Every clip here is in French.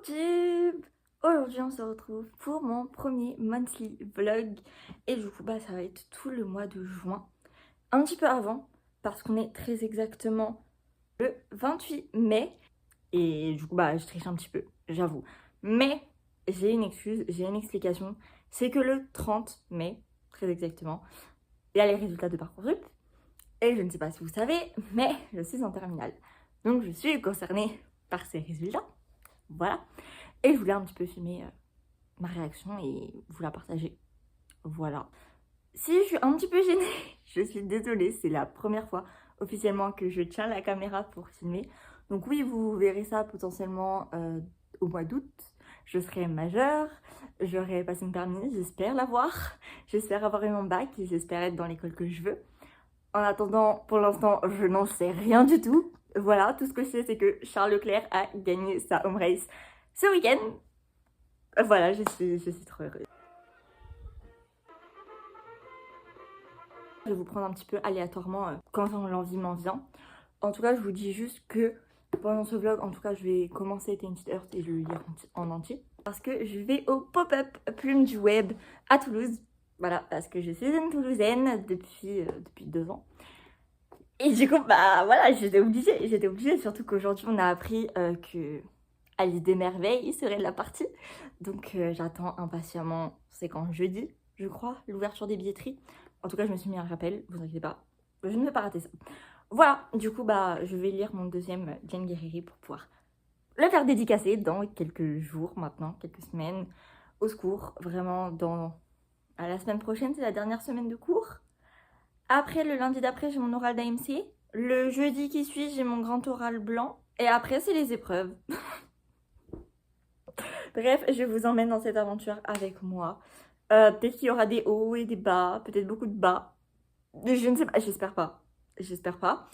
YouTube! Aujourd'hui on se retrouve pour mon premier monthly vlog et du coup ça va être tout le mois de juin, un petit peu avant parce qu'on est très exactement le 28 mai et du coup je triche un petit peu, j'avoue. Mais j'ai une excuse, j'ai une explication, c'est que le 30 mai, très exactement, il y a les résultats de Parcoursup et je ne sais pas si vous savez, mais je suis en terminale. Donc je suis concernée par ces résultats, voilà. Et je voulais un petit peu filmer ma réaction et vous la partager. Voilà. Si je suis un petit peu gênée, je suis désolée, c'est la première fois officiellement que je tiens la caméra pour filmer. Donc oui, vous verrez ça potentiellement au mois d'août. Je serai majeure, j'aurai passé mon permis, j'espère l'avoir. J'espère avoir eu mon bac et j'espère être dans l'école que je veux. En attendant, pour l'instant, je n'en sais rien du tout. Voilà, tout ce que je sais, c'est que Charles Leclerc a gagné sa home race ce week-end. Voilà, je suis trop heureuse. Je vais vous prendre un petit peu aléatoirement quand l'envie m'en vient. En tout cas, je vous dis juste que pendant ce vlog, en tout cas, je vais commencer Tainted Earth et je vais le lire en entier. Parce que je vais au pop-up Plume du Web à Toulouse. Voilà, parce que je suis une Toulousaine depuis 2 ans. Et du coup, voilà, j'étais obligée. Surtout qu'aujourd'hui, on a appris que Alice des Merveilles serait de la partie. Donc j'attends impatiemment, c'est quand jeudi, je crois, l'ouverture des billetteries. En tout cas, je me suis mis un rappel, vous inquiétez pas, je ne vais pas rater ça. Voilà, du coup, je vais lire mon deuxième Jane Guerrieri pour pouvoir le faire dédicacer dans quelques jours maintenant, quelques semaines. Au secours, vraiment, à la semaine prochaine, c'est la dernière semaine de cours. Après, le lundi d'après, j'ai mon oral d'AMC. Le jeudi qui suit, j'ai mon grand oral blanc. Et après, c'est les épreuves. Bref, je vous emmène dans cette aventure avec moi. Peut-être qu'il y aura des hauts et des bas, peut-être beaucoup de bas. Je ne sais pas, j'espère pas. J'espère pas.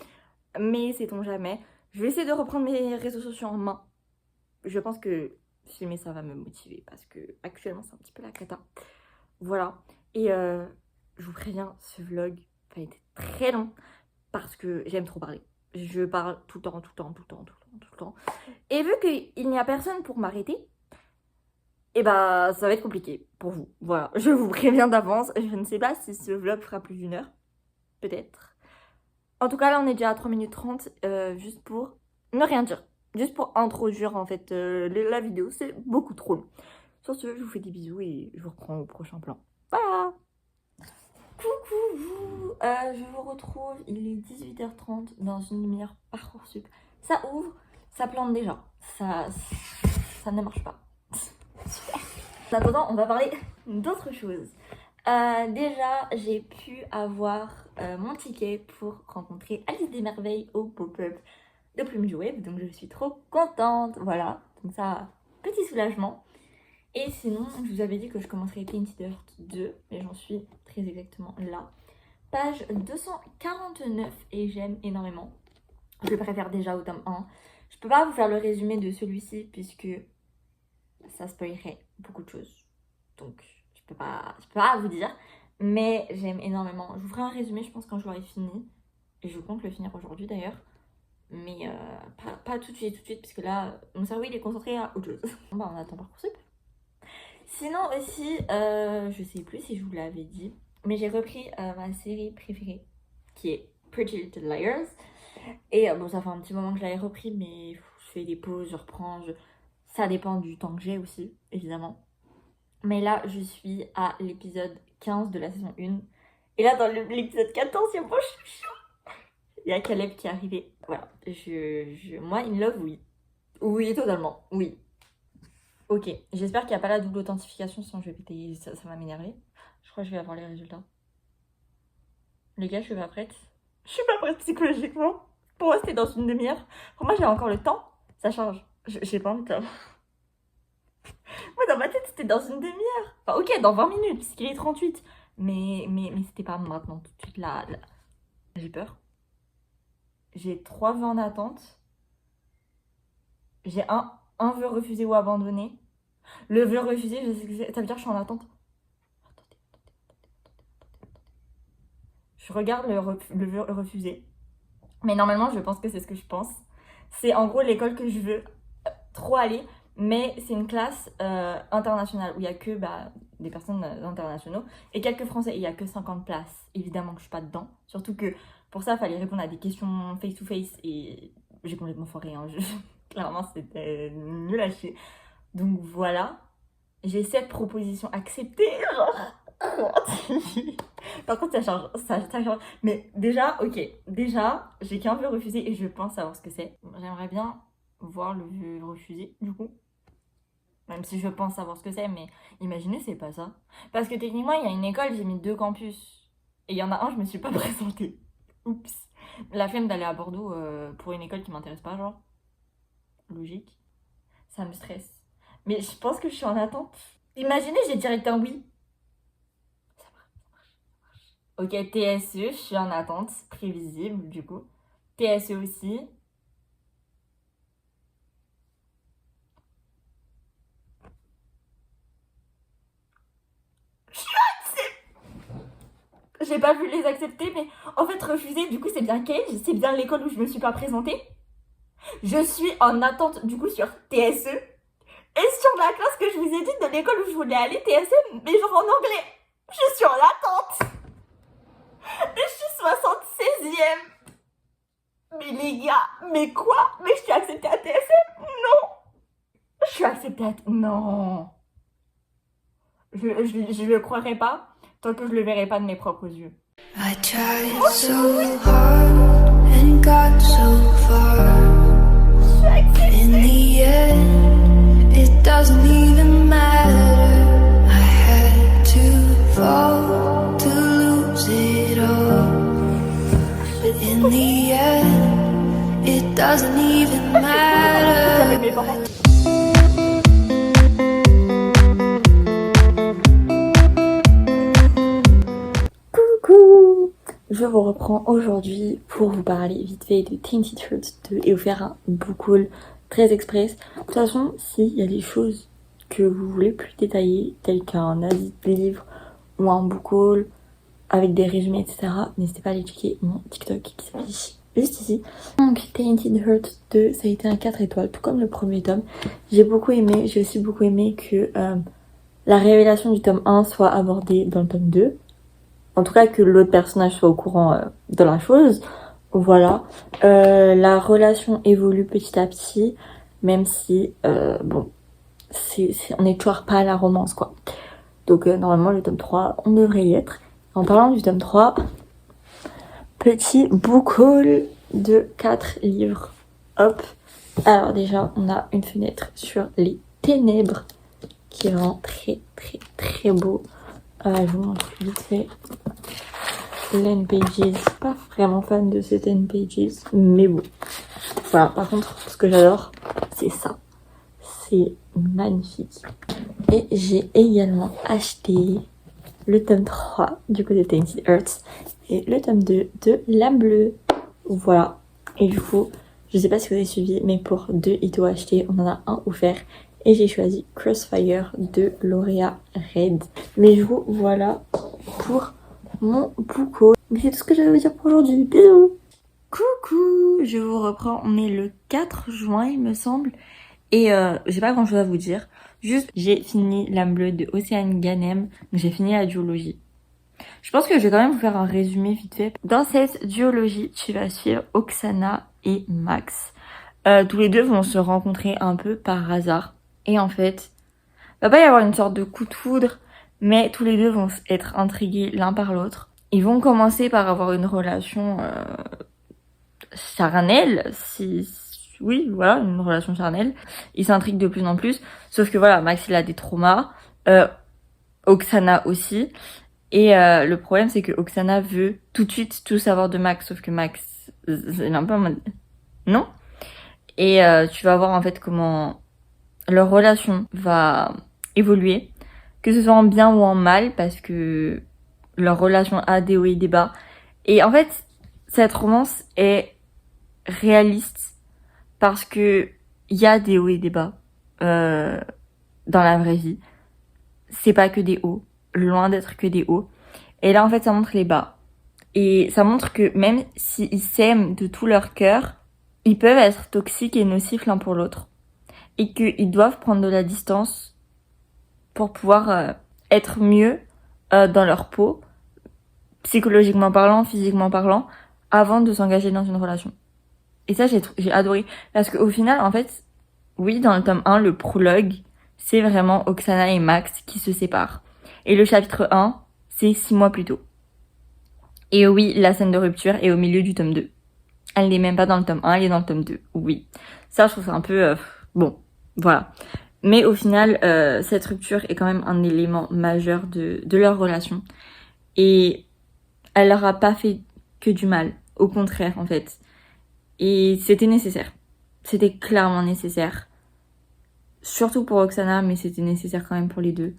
Mais sait-on jamais. Je vais essayer de reprendre mes réseaux sociaux en main. Je pense que filmer ça va me motiver parce que actuellement c'est un petit peu la cata. Voilà. Et je vous préviens, ce vlog va être très long parce que j'aime trop parler. Je parle tout le temps. Et vu qu'il n'y a personne pour m'arrêter, et ça va être compliqué pour vous. Voilà, je vous préviens d'avance. Je ne sais pas si ce vlog fera plus d'1 heure. Peut-être. En tout cas, là, on est déjà à 3 minutes 30, juste pour ne rien dire. Juste pour introduire, en fait, la vidéo. C'est beaucoup trop long. Sur ce, je vous fais des bisous et je vous reprends au prochain plan. Voilà. Coucou vous, je vous retrouve, il est 18h30 dans une demi-heure Parcoursup. Ça ouvre, ça plante déjà. Ça ne marche pas. Super. En attendant, on va parler d'autre chose. Déjà, j'ai pu avoir mon ticket pour rencontrer Alice des Merveilles au pop-up de Plume du Web. Donc, je suis trop contente. Voilà, donc ça, petit soulagement. Et sinon, je vous avais dit que je commencerais Tainted Earth 2, mais j'en suis très exactement là. Page 249 et j'aime énormément. Je le préfère déjà au tome 1. Je peux pas vous faire le résumé de celui-ci puisque ça spoilerait beaucoup de choses. Donc je peux pas vous dire. Mais j'aime énormément. Je vous ferai un résumé, je pense, quand je l'aurai fini. Et je compte le finir aujourd'hui d'ailleurs. Mais pas tout de suite, puisque là, mon cerveau il est concentré à autre chose. On attend Parcoursup. Sinon aussi, je sais plus si je vous l'avais dit, mais j'ai repris ma série préférée, qui est Pretty Little Liars. Et bon, ça fait un petit moment que je l'avais repris, mais je fais des pauses, je reprends, ça dépend du temps que j'ai aussi, évidemment. Mais là, je suis à l'épisode 15 de la saison 1. Et là, dans l'épisode 14, il y a mon chouchou. Il y a Caleb qui est arrivé. Voilà, moi, in love, oui. Oui, totalement, oui. Ok, j'espère qu'il n'y a pas la double authentification, sinon je vais péter, ça va m'énerver. Je crois que je vais avoir les résultats. Les gars, je suis pas prête. Je suis pas prête psychologiquement. Pour moi, c'était dans une demi-heure. Pour moi, j'ai encore le temps. Ça change. J'ai pas envie de... Moi, dans ma tête, c'était dans une demi-heure. Enfin, ok, dans 20 minutes, puisqu'il est 38. Mais c'était pas maintenant, tout de suite, là. J'ai peur. J'ai 3 vœux en attente. J'ai un vœu refusé ou abandonné. Le vœu refusé, je sais que ça veut dire que je suis en attente. Je regarde le vœu refusé. Mais normalement, je pense que c'est ce que je pense. C'est en gros l'école que je veux trop aller. Mais c'est une classe internationale où il y a que des personnes internationaux et quelques Français. Et il y a que 50 places. Évidemment que je suis pas dedans. Surtout que pour ça, il fallait répondre à des questions face-to-face et j'ai complètement foiré. Hein. Clairement, c'était nul à chier. Donc voilà. J'ai 7 propositions acceptées. Par contre, ça change. Mais déjà, ok. Déjà, j'ai qu'un vœu refusé et je pense savoir ce que c'est. J'aimerais bien voir le vœu refusé, du coup. Même si je pense savoir ce que c'est, mais imaginez, c'est pas ça. Parce que techniquement, il y a une école, j'ai mis 2 campus. Et il y en a un, je me suis pas présentée. Oups. La flemme d'aller à Bordeaux pour une école qui m'intéresse pas, genre. Logique. Ça me stresse. Mais je pense que je suis en attente. Imaginez, j'ai direct un oui. Ok, TSE, je suis en attente. Prévisible, du coup. TSE aussi. J'ai pas vu les accepter, mais en fait, refuser, du coup, c'est bien Cage. C'est bien l'école où je me suis pas présentée. Je suis en attente, du coup, sur TSE. Et sur la classe que je vous ai dit de l'école où je voulais aller, TSE, mais genre en anglais. Je suis en attente. Et je suis 76e. Mais les gars, mais quoi? Mais je suis acceptée à TSE? Non. Je suis acceptée à... Non. Je le croirai pas tant que je le verrai pas de mes propres yeux. I tried so hard and got so far. In the end, it doesn't even matter. I had to fall to lose it all. But in the end, it doesn't even matter. Je vous reprends aujourd'hui pour vous parler vite fait de Tainted Fruit 2 et vous faire un book haul très express. De toute façon, s'il y a des choses que vous voulez plus détaillées, telles qu'un avis de livre ou un book haul avec des résumés, etc., n'hésitez pas à aller checker mon TikTok qui s'affiche juste ici. Donc Tainted Heart 2, ça a été un 4 étoiles, tout comme le premier tome. J'ai beaucoup aimé, j'ai aussi beaucoup aimé que la révélation du tome 1 soit abordée dans le tome 2. En tout cas, que l'autre personnage soit au courant de la chose. Voilà. La relation évolue petit à petit, même si, bon, on n'est toujours pas à la romance, quoi. Donc, normalement, le tome 3, on devrait y être. En parlant du tome 3, petit book haul de 4 livres. Hop. Alors, déjà, on a une fenêtre sur les ténèbres, qui est vraiment très, très, très beau. Je vous montre vite fait l'N-Pages. Pas vraiment fan de cette N-Pages, mais bon. Voilà, par contre, ce que j'adore, c'est ça. C'est magnifique. Et j'ai également acheté le tome 3 du coup de Tainted Hearts et le tome 2 de L'Âme Bleue. Voilà. Et du coup, je sais pas si vous avez suivi, mais pour 2 Ito achetés, on en a un offert. Et j'ai choisi Crossfire de Laurea Red. Mais du coup, voilà pour mon book haul. Mais c'est tout ce que j'avais à vous dire pour aujourd'hui. Bisous. Coucou, je vous reprends. On est le 4 juin, il me semble. Et j'ai pas grand chose à vous dire. Juste, j'ai fini L'Âme Bleue de Océane Ganem. Donc j'ai fini la duologie. Je pense que je vais quand même vous faire un résumé vite fait. Dans cette duologie, tu vas suivre Oksana et Max. Tous les deux vont se rencontrer un peu par hasard. Et en fait, va pas y avoir une sorte de coup de foudre, mais tous les deux vont être intrigués l'un par l'autre. Ils vont commencer par avoir une relation charnelle, oui, voilà, une relation charnelle. Ils s'intriguent de plus en plus, sauf que voilà, Max il a des traumas, Oksana aussi. Et le problème c'est que Oksana veut tout de suite tout savoir de Max, sauf que Max, c'est un peu en mode non. Et tu vas voir en fait comment leur relation va évoluer, que ce soit en bien ou en mal, parce que leur relation a des hauts et des bas. Et en fait, cette romance est réaliste parce que il y a des hauts et des bas dans la vraie vie. C'est pas que des hauts, loin d'être que des hauts. Et là, en fait, ça montre les bas. Et ça montre que même s'ils s'aiment de tout leur cœur, ils peuvent être toxiques et nocifs l'un pour l'autre. et qu'ils doivent prendre de la distance pour pouvoir être mieux dans leur peau, psychologiquement parlant, physiquement parlant, avant de s'engager dans une relation. Et ça, j'ai adoré. Parce qu'au final, en fait, oui, dans le tome 1, le prologue, c'est vraiment Oksana et Max qui se séparent. Et le chapitre 1, c'est 6 mois plus tôt. Et oui, la scène de rupture est au milieu du tome 2. Elle n'est même pas dans le tome 1, elle est dans le tome 2. Oui. Ça, je trouve ça un peu... bon, voilà. Mais au final, cette rupture est quand même un élément majeur de leur relation. Et elle leur a pas fait que du mal. Au contraire, en fait. Et c'était nécessaire. C'était clairement nécessaire. Surtout pour Oksana, mais c'était nécessaire quand même pour les deux.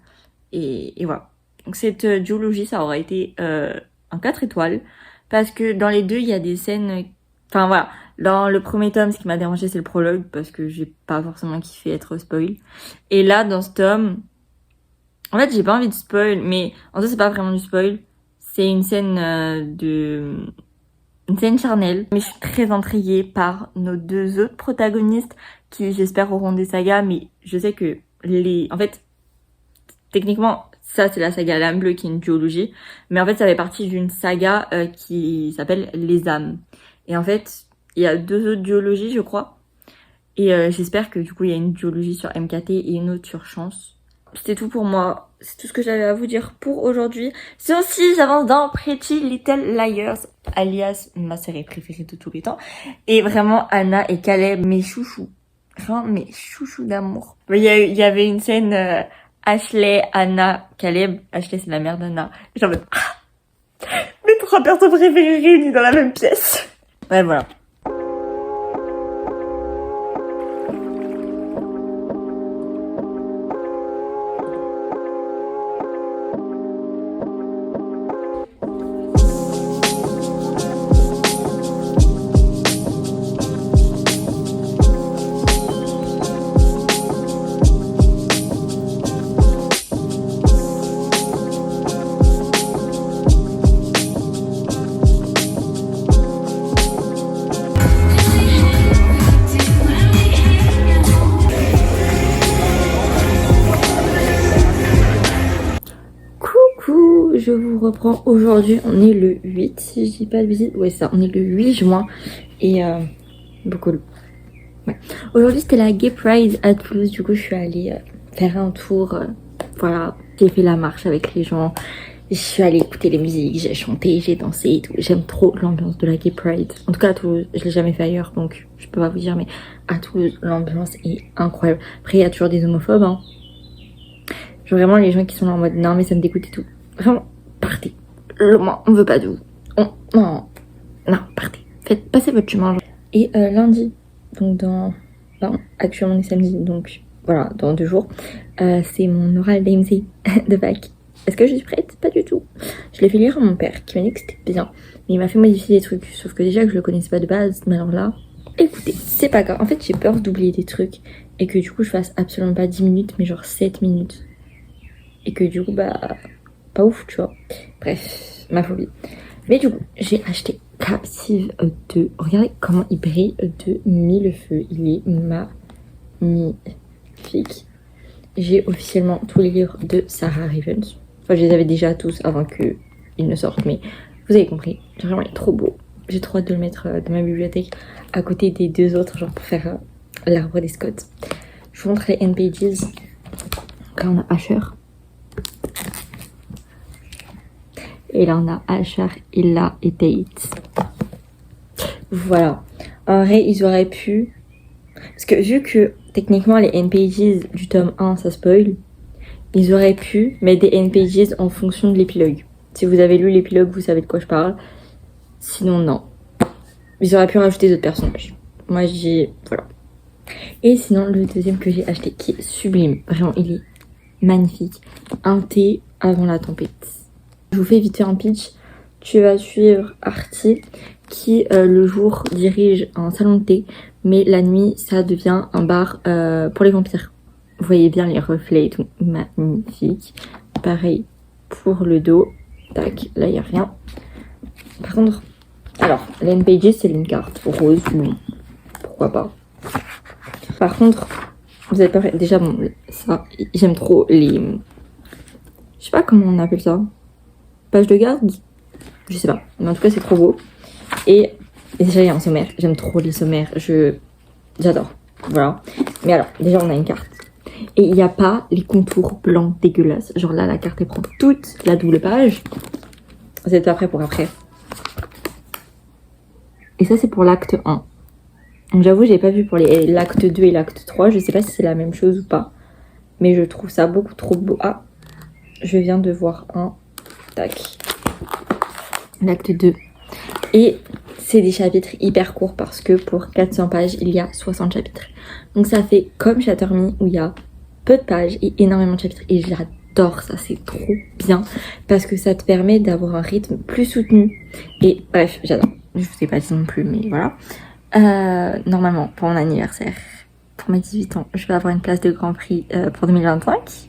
Et voilà. Donc cette duologie, ça aurait été un 4 étoiles. Parce que dans les deux, il y a des scènes... Enfin voilà, dans le premier tome, ce qui m'a dérangé, c'est le prologue. Parce que j'ai pas forcément kiffé être spoil. Et là, dans ce tome... En fait, j'ai pas envie de spoil, mais en fait, c'est pas vraiment du spoil. C'est une scène une scène charnelle. Mais je suis très intriguée par nos deux autres protagonistes qui, j'espère, auront des sagas. Mais je sais que en fait, techniquement, ça, c'est la saga L'âme bleue qui est une duologie. Mais en fait, ça fait partie d'une saga qui s'appelle Les âmes. Et en fait, il y a 2 autres duologies, je crois. Et j'espère que du coup, il y a une duologie sur MKT et une autre sur Chance. C'était tout pour moi. C'est tout ce que j'avais à vous dire pour aujourd'hui. Sinon, si j'avance dans Pretty Little Liars, alias ma série préférée de tous les temps. Et vraiment, Anna et Caleb, mes chouchous. Vraiment, mes chouchous d'amour. Il y avait une scène Ashley, Anna, Caleb. Ashley, c'est la mère d'Anna. J'en mode... mes 3 persos préférés réunis dans la même pièce. Ouais, voilà. Je vous reprends aujourd'hui, on est le 8 si je dis pas de visite, ouais ça, on est le 8 juin et beaucoup ouais. Aujourd'hui c'était la Gay Pride à Toulouse, du coup je suis allée faire un tour, voilà, j'ai fait la marche avec les gens, je suis allée écouter les musiques, j'ai chanté, j'ai dansé et tout, j'aime trop l'ambiance de la Gay Pride, en tout cas à Toulouse, je l'ai jamais fait ailleurs donc je peux pas vous dire, mais à Toulouse l'ambiance est incroyable. Après il y a toujours des homophobes hein. Genre vraiment les gens qui sont là en mode non mais ça me dégoûte et tout. Vraiment, partez. On veut pas de vous. Non, partez. Faites passer votre chemin. Et lundi, donc actuellement on est samedi, donc voilà, dans 2 jours, c'est mon oral d'AMC de bac. Est-ce que je suis prête? Pas du tout. Je l'ai fait lire à mon père, qui m'a dit que c'était bien. Mais il m'a fait modifier des trucs, sauf que déjà que je le connaissais pas de base, mais alors là... Écoutez, c'est pas grave. En fait, j'ai peur d'oublier des trucs, et que du coup, je fasse absolument pas 10 minutes, mais genre 7 minutes. Et que du coup, bah... pas ouf tu vois, bref, ma phobie. Mais du coup j'ai acheté Captive 2, regardez comment il brille de mille feux, il est magnifique. J'ai officiellement tous les livres de Sarah Revens, enfin je les avais déjà tous avant qu'ils ne sortent, mais vous avez compris, vraiment il est trop beau. J'ai trop hâte de le mettre dans ma bibliothèque à côté des 2 autres, genre pour faire l'arbre des Scott. Je vous montre les end pages. Là on a Asher. Et là, on a Asher, Illa et Tate. Voilà. En vrai, ils auraient pu... Parce que vu que, techniquement, les end pages du tome 1, ça spoil, ils auraient pu mettre des end pages en fonction de l'épilogue. Si vous avez lu l'épilogue, vous savez de quoi je parle. Sinon, non. Ils auraient pu rajouter d'autres personnages. Moi, voilà. Et sinon, le deuxième que j'ai acheté, qui est sublime. Vraiment, il est magnifique. Un thé avant la tempête. Je vous fais vite fait un pitch. Tu vas suivre Artie qui le jour dirige un salon de thé, mais la nuit ça devient un bar pour les vampires. Vous voyez bien les reflets et tout, magnifique. Pareil pour le dos. Tac, là il n'y a rien. Par contre, alors l'end page c'est une carte rose, oui, pourquoi pas. Par contre, Vous êtes pas prêts? Déjà, bon, ça, j'aime trop les... Je sais pas comment on appelle ça. Page de garde? Je sais pas. Mais en tout cas, c'est trop beau. Et déjà, il y a un sommaire. J'aime trop les sommaires. J'adore. Voilà. Mais alors, déjà, on a une carte. Et il n'y a pas les contours blancs dégueulasses. Genre là, la carte, elle prend toute la double page. Vous êtes pas prêts pour après. Et ça, c'est pour l'acte 1. Donc j'avoue, j'ai pas vu pour l'acte 2 et l'acte 3. Je sais pas si c'est la même chose ou pas. Mais je trouve ça beaucoup trop beau. Ah, je viens de voir un. Tac. L'acte 2. Et c'est des chapitres hyper courts parce que pour 400 pages, il y a 60 chapitres. Donc ça fait comme Shatter Me où il y a peu de pages et énormément de chapitres. Et j'adore ça, c'est trop bien parce que ça te permet d'avoir un rythme plus soutenu. Et bref, j'adore. Je vous ai pas dit non plus, mais voilà. Normalement, pour mon anniversaire, pour mes 18 ans, je vais avoir une place de Grand Prix pour 2025.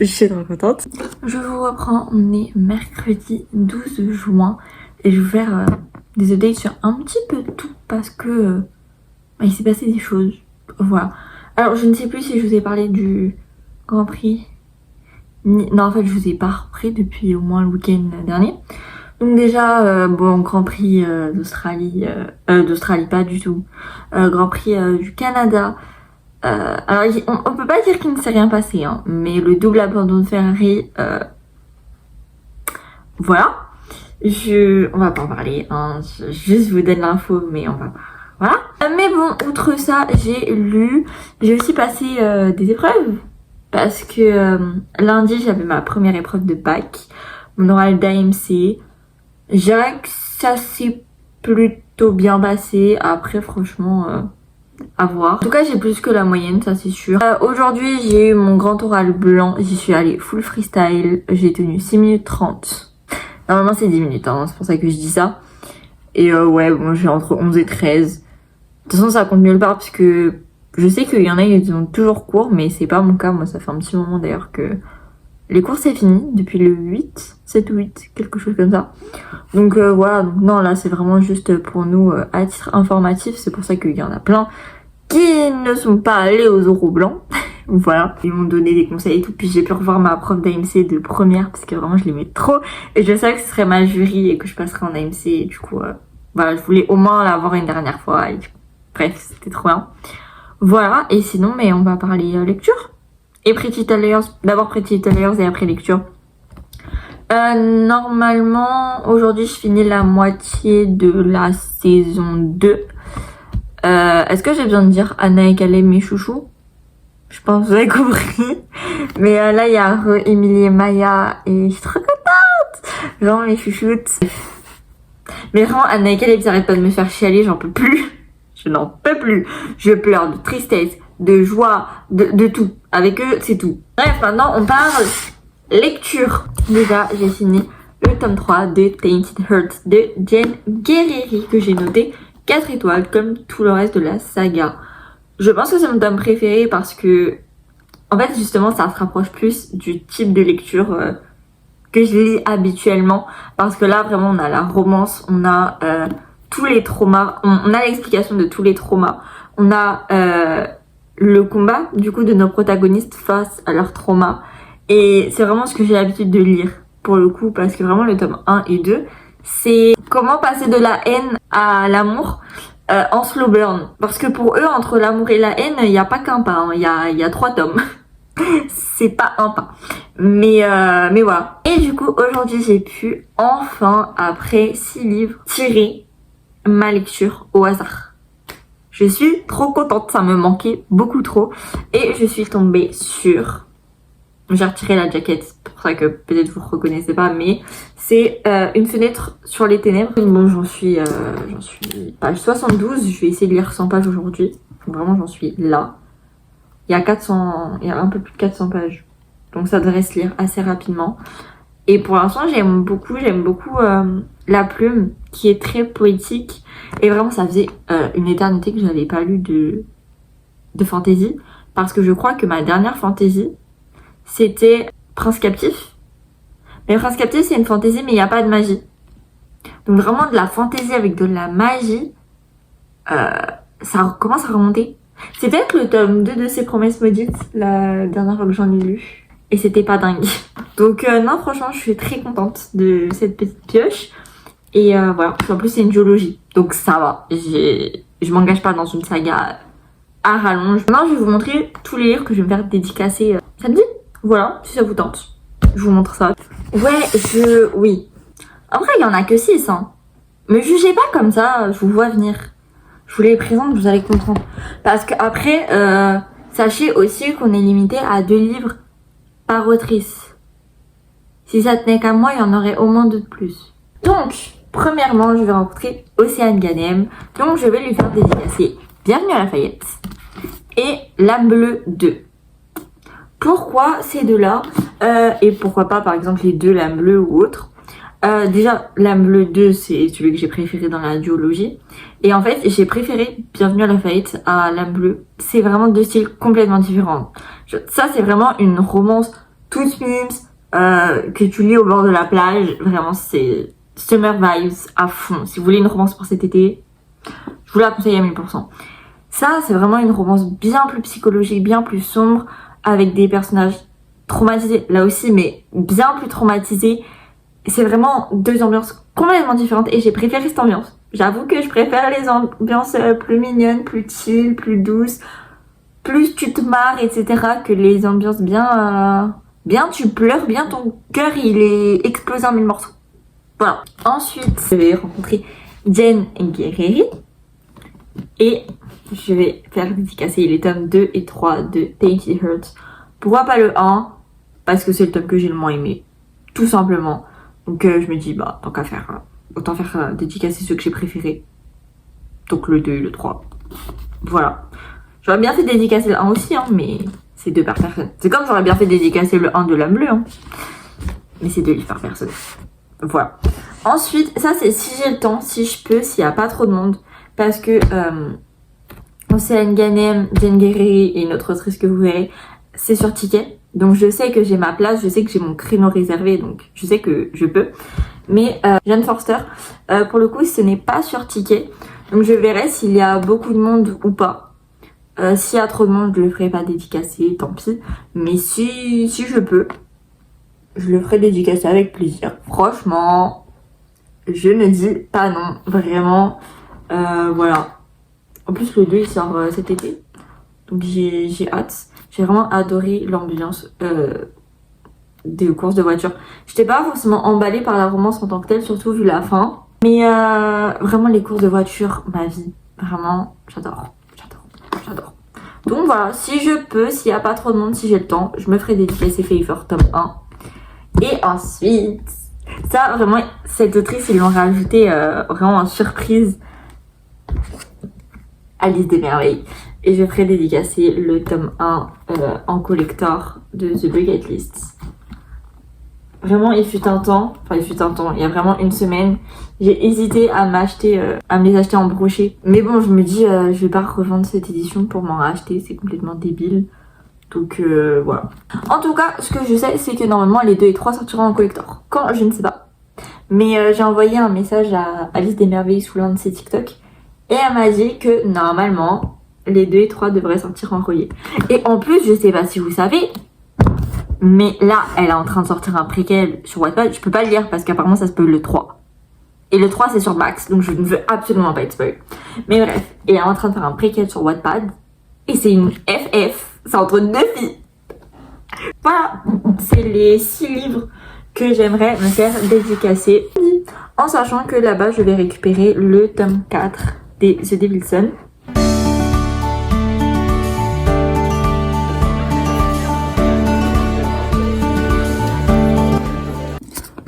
Je suis trop contente. Je vous reprends, on est mercredi 12 juin et je vais faire des updates sur un petit peu tout parce que il s'est passé des choses. Voilà. Alors je ne sais plus si je vous ai parlé du Grand Prix. Non, en fait je vous ai pas repris depuis au moins le week-end dernier. Donc déjà, bon, Grand Prix d'Australie, d'Australie pas du tout. Grand Prix du Canada. Alors on peut pas dire qu'il ne s'est rien passé, hein, mais le double abandon de Ferrari, voilà. On va pas en parler, hein, juste vous donne l'info, mais on va pas. Voilà. Mais bon, outre ça, j'ai aussi passé des épreuves. Parce que lundi, j'avais ma première épreuve de bac, mon oral d'AMC. Je dirais que ça s'est plutôt bien passé. Après, franchement, à voir. En tout cas, j'ai plus que la moyenne, ça c'est sûr. Aujourd'hui, j'ai eu mon grand oral blanc. J'y suis allée full freestyle. J'ai tenu 6 minutes 30. Normalement, c'est 10 minutes, hein, c'est pour ça que je dis ça. Et ouais, bon, j'ai entre 11 et 13. De toute façon, ça compte nulle part parce que je sais qu'il y en a, ils ont toujours cours, mais c'est pas mon cas. Moi, ça fait un petit moment d'ailleurs que les cours c'est fini depuis le 8, 7 ou 8, quelque chose comme ça. Donc voilà, donc non, là c'est vraiment juste pour nous à titre informatif. C'est pour ça qu'il y en a plein qui ne sont pas allés aux oraux blancs. Voilà, ils m'ont donné des conseils et tout. Puis j'ai pu revoir ma prof d'AMC de première parce que vraiment je l'aimais trop. Et je savais que ce serait ma jury et que je passerais en AMC. Et du coup, voilà, je voulais au moins la voir une dernière fois. Et bref, c'était trop bien. Voilà, et sinon, mais on va parler lecture. Et Pretty Little Liars, d'abord Pretty Little Liars et après lecture. Normalement, aujourd'hui, je finis la moitié de la saison 2. Est-ce que j'ai besoin de dire Anna et Caleb, mes chouchous? Je pense que vous avez compris. Mais là, il y a Émilie et Maya et je suis trop contente. Vraiment, mes chouchoutes. Mais vraiment, Anna et Caleb, ils arrêtent pas de me faire chialer, j'en peux plus. Je n'en peux plus. Je pleure de tristesse, de joie, de tout. Avec eux, c'est tout. Bref, maintenant, on parle lecture. Déjà, j'ai fini le tome 3 de Tainted Heart de Jen Guerrieri que j'ai noté 4 étoiles comme tout le reste de la saga. Je pense que c'est mon tome préféré parce que, en fait, justement, ça se rapproche plus du type de lecture que je lis habituellement. Parce que là, vraiment, on a la romance, on a tous les traumas, on a l'explication de tous les traumas. On a le combat, du coup, de nos protagonistes face à leurs traumas. Et c'est vraiment ce que j'ai l'habitude de lire, pour le coup, parce que vraiment, le tome 1 et 2, c'est comment passer de la haine à l'amour en slow burn. Parce que pour eux, entre l'amour et la haine, il n'y a pas qu'un pas, hein. Il y a 3 tomes. C'est pas un pas. Mais voilà. Et du coup, aujourd'hui, j'ai pu enfin, après 6 livres, tirer ma lecture au hasard. Je suis trop contente, ça me manquait beaucoup trop. Et je suis tombée sur... J'ai retiré la jaquette, c'est pour ça que peut-être vous ne reconnaissez pas, mais c'est Une fenêtre sur les ténèbres. Bon, j'en suis page 72, je vais essayer de lire 100 pages aujourd'hui. Vraiment, j'en suis là. Il y a un peu plus de 400 pages. Donc ça devrait se lire assez rapidement. Et pour l'instant, j'aime beaucoup la plume qui est très poétique. Et vraiment, ça faisait une éternité que je n'avais pas lu de fantasy. Parce que je crois que ma dernière fantasy, c'était Prince Captif. Mais Prince Captif, c'est une fantasy, mais il n'y a pas de magie. Donc vraiment de la fantasy avec de la magie, ça commence à remonter. C'est peut-être le tome 2 de ses promesses maudites, la dernière fois que j'en ai lu. Et c'était pas dingue. Donc non, franchement, je suis très contente de cette petite pioche. Et voilà, en plus c'est une duologie. Donc ça va, je m'engage pas dans une saga à rallonge. Maintenant, je vais vous montrer tous les livres que je vais me faire dédicacer samedi. Voilà, si ça vous tente. Je vous montre ça. Ouais, oui. En vrai, il y en a que 6, hein. Me jugez pas comme ça, je vous vois venir. Je vous les présente, vous allez comprendre. Parce que après, sachez aussi qu'on est limité à 2 livres par autrice. Si ça tenait qu'à moi, il y en aurait au moins 2 de plus. Donc, premièrement, je vais rencontrer Océane Ganem. Donc, je vais lui faire dédicacer Bienvenue à Lafayette et L'âme bleue 2. Pourquoi ces deux-là et pourquoi pas, par exemple, les deux L'âme bleue ou autre. Déjà, L'âme bleue 2, c'est celui que j'ai préféré dans la duologie. Et en fait, j'ai préféré Bienvenue à Lafayette à L'âme bleue. C'est vraiment 2 styles complètement différents. Ça, c'est vraiment une romance toute mimes que tu lis au bord de la plage. Vraiment, c'est summer vibes à fond. Si vous voulez une romance pour cet été, je vous la conseille à 1000%. Ça, c'est vraiment une romance bien plus psychologique, bien plus sombre, avec des personnages traumatisés, là aussi, mais bien plus traumatisés. C'est vraiment 2 ambiances complètement différentes et j'ai préféré cette ambiance. J'avoue que je préfère les ambiances plus mignonnes, plus chill, plus douces, plus tu te marres, etc. que les ambiances bien tu pleures, bien ton cœur il est explosé en 1000 morceaux. Voilà. Ensuite, je vais rencontrer Jen Guerreri et je vais faire dédicacer les tomes 2 et 3 de Tainted Heart. Pourquoi pas le 1? Parce que c'est le tome que j'ai le moins aimé. Tout simplement. Donc je me dis, bah tant qu'à faire, autant faire dédicacer ceux que j'ai préférés. Donc le 2 et le 3. Voilà. J'aurais bien fait dédicacer le 1 aussi, hein, mais c'est 2 par personne. C'est comme j'aurais bien fait dédicacer le 1 de L'âme bleue, hein. Mais c'est 2 livres par personne. Voilà. Ensuite, ça c'est si j'ai le temps, si je peux, s'il n'y a pas trop de monde. Parce que Océane Ganem, Jen Guerreri et une autre autrice que vous verrez, c'est sur ticket. Donc je sais que j'ai ma place, je sais que j'ai mon créneau réservé, donc je sais que je peux. Mais Jane Forster, pour le coup, ce n'est pas sur ticket. Donc je verrai s'il y a beaucoup de monde ou pas. S'il y a trop de monde, je le ferai pas dédicacer, tant pis. Mais si je peux, je le ferai dédicacer avec plaisir. Franchement, je ne dis pas non, vraiment. Voilà. En plus, le 2 il sort cet été. Donc j'ai hâte. J'ai vraiment adoré l'ambiance des courses de voiture. J'étais pas forcément emballée par la romance en tant que telle, surtout vu la fin. Mais vraiment les courses de voiture, ma vie. Vraiment, j'adore. Donc voilà, si je peux, s'il n'y a pas trop de monde, si j'ai le temps, je me ferai dédicacer Favor tome 1. Et ensuite, ça vraiment, cette autrice, ils l'ont rajouté vraiment en surprise. Alice des Merveilles. Et je ferai dédicacer le tome 1 en collector de The Bucket List. Vraiment, il y a vraiment une semaine, j'ai hésité à me les acheter en brochet. Mais bon, je me dis, je vais pas revendre cette édition pour m'en racheter, c'est complètement débile. Donc voilà. En tout cas, ce que je sais, c'est que normalement les 2 et 3 sortiront en collector. Quand, je ne sais pas. Mais j'ai envoyé un message à Alice des Merveilles sous l'un de ses TikTok. Et elle m'a dit que normalement, les 2 et 3 devraient sortir en relié. Et en plus, je sais pas si vous savez, mais là, elle est en train de sortir un préquel sur Wattpad. Je peux pas le lire parce qu'apparemment ça spoil le 3. Et le 3 c'est sur Max, donc je ne veux absolument pas être spoil. Mais bref, elle est en train de faire un préquel sur Wattpad. Et c'est une FF, c'est entre 2 filles. Voilà, c'est les 6 livres que j'aimerais me faire dédicacer. En sachant que là-bas, je vais récupérer le tome 4 des The Devil's Son.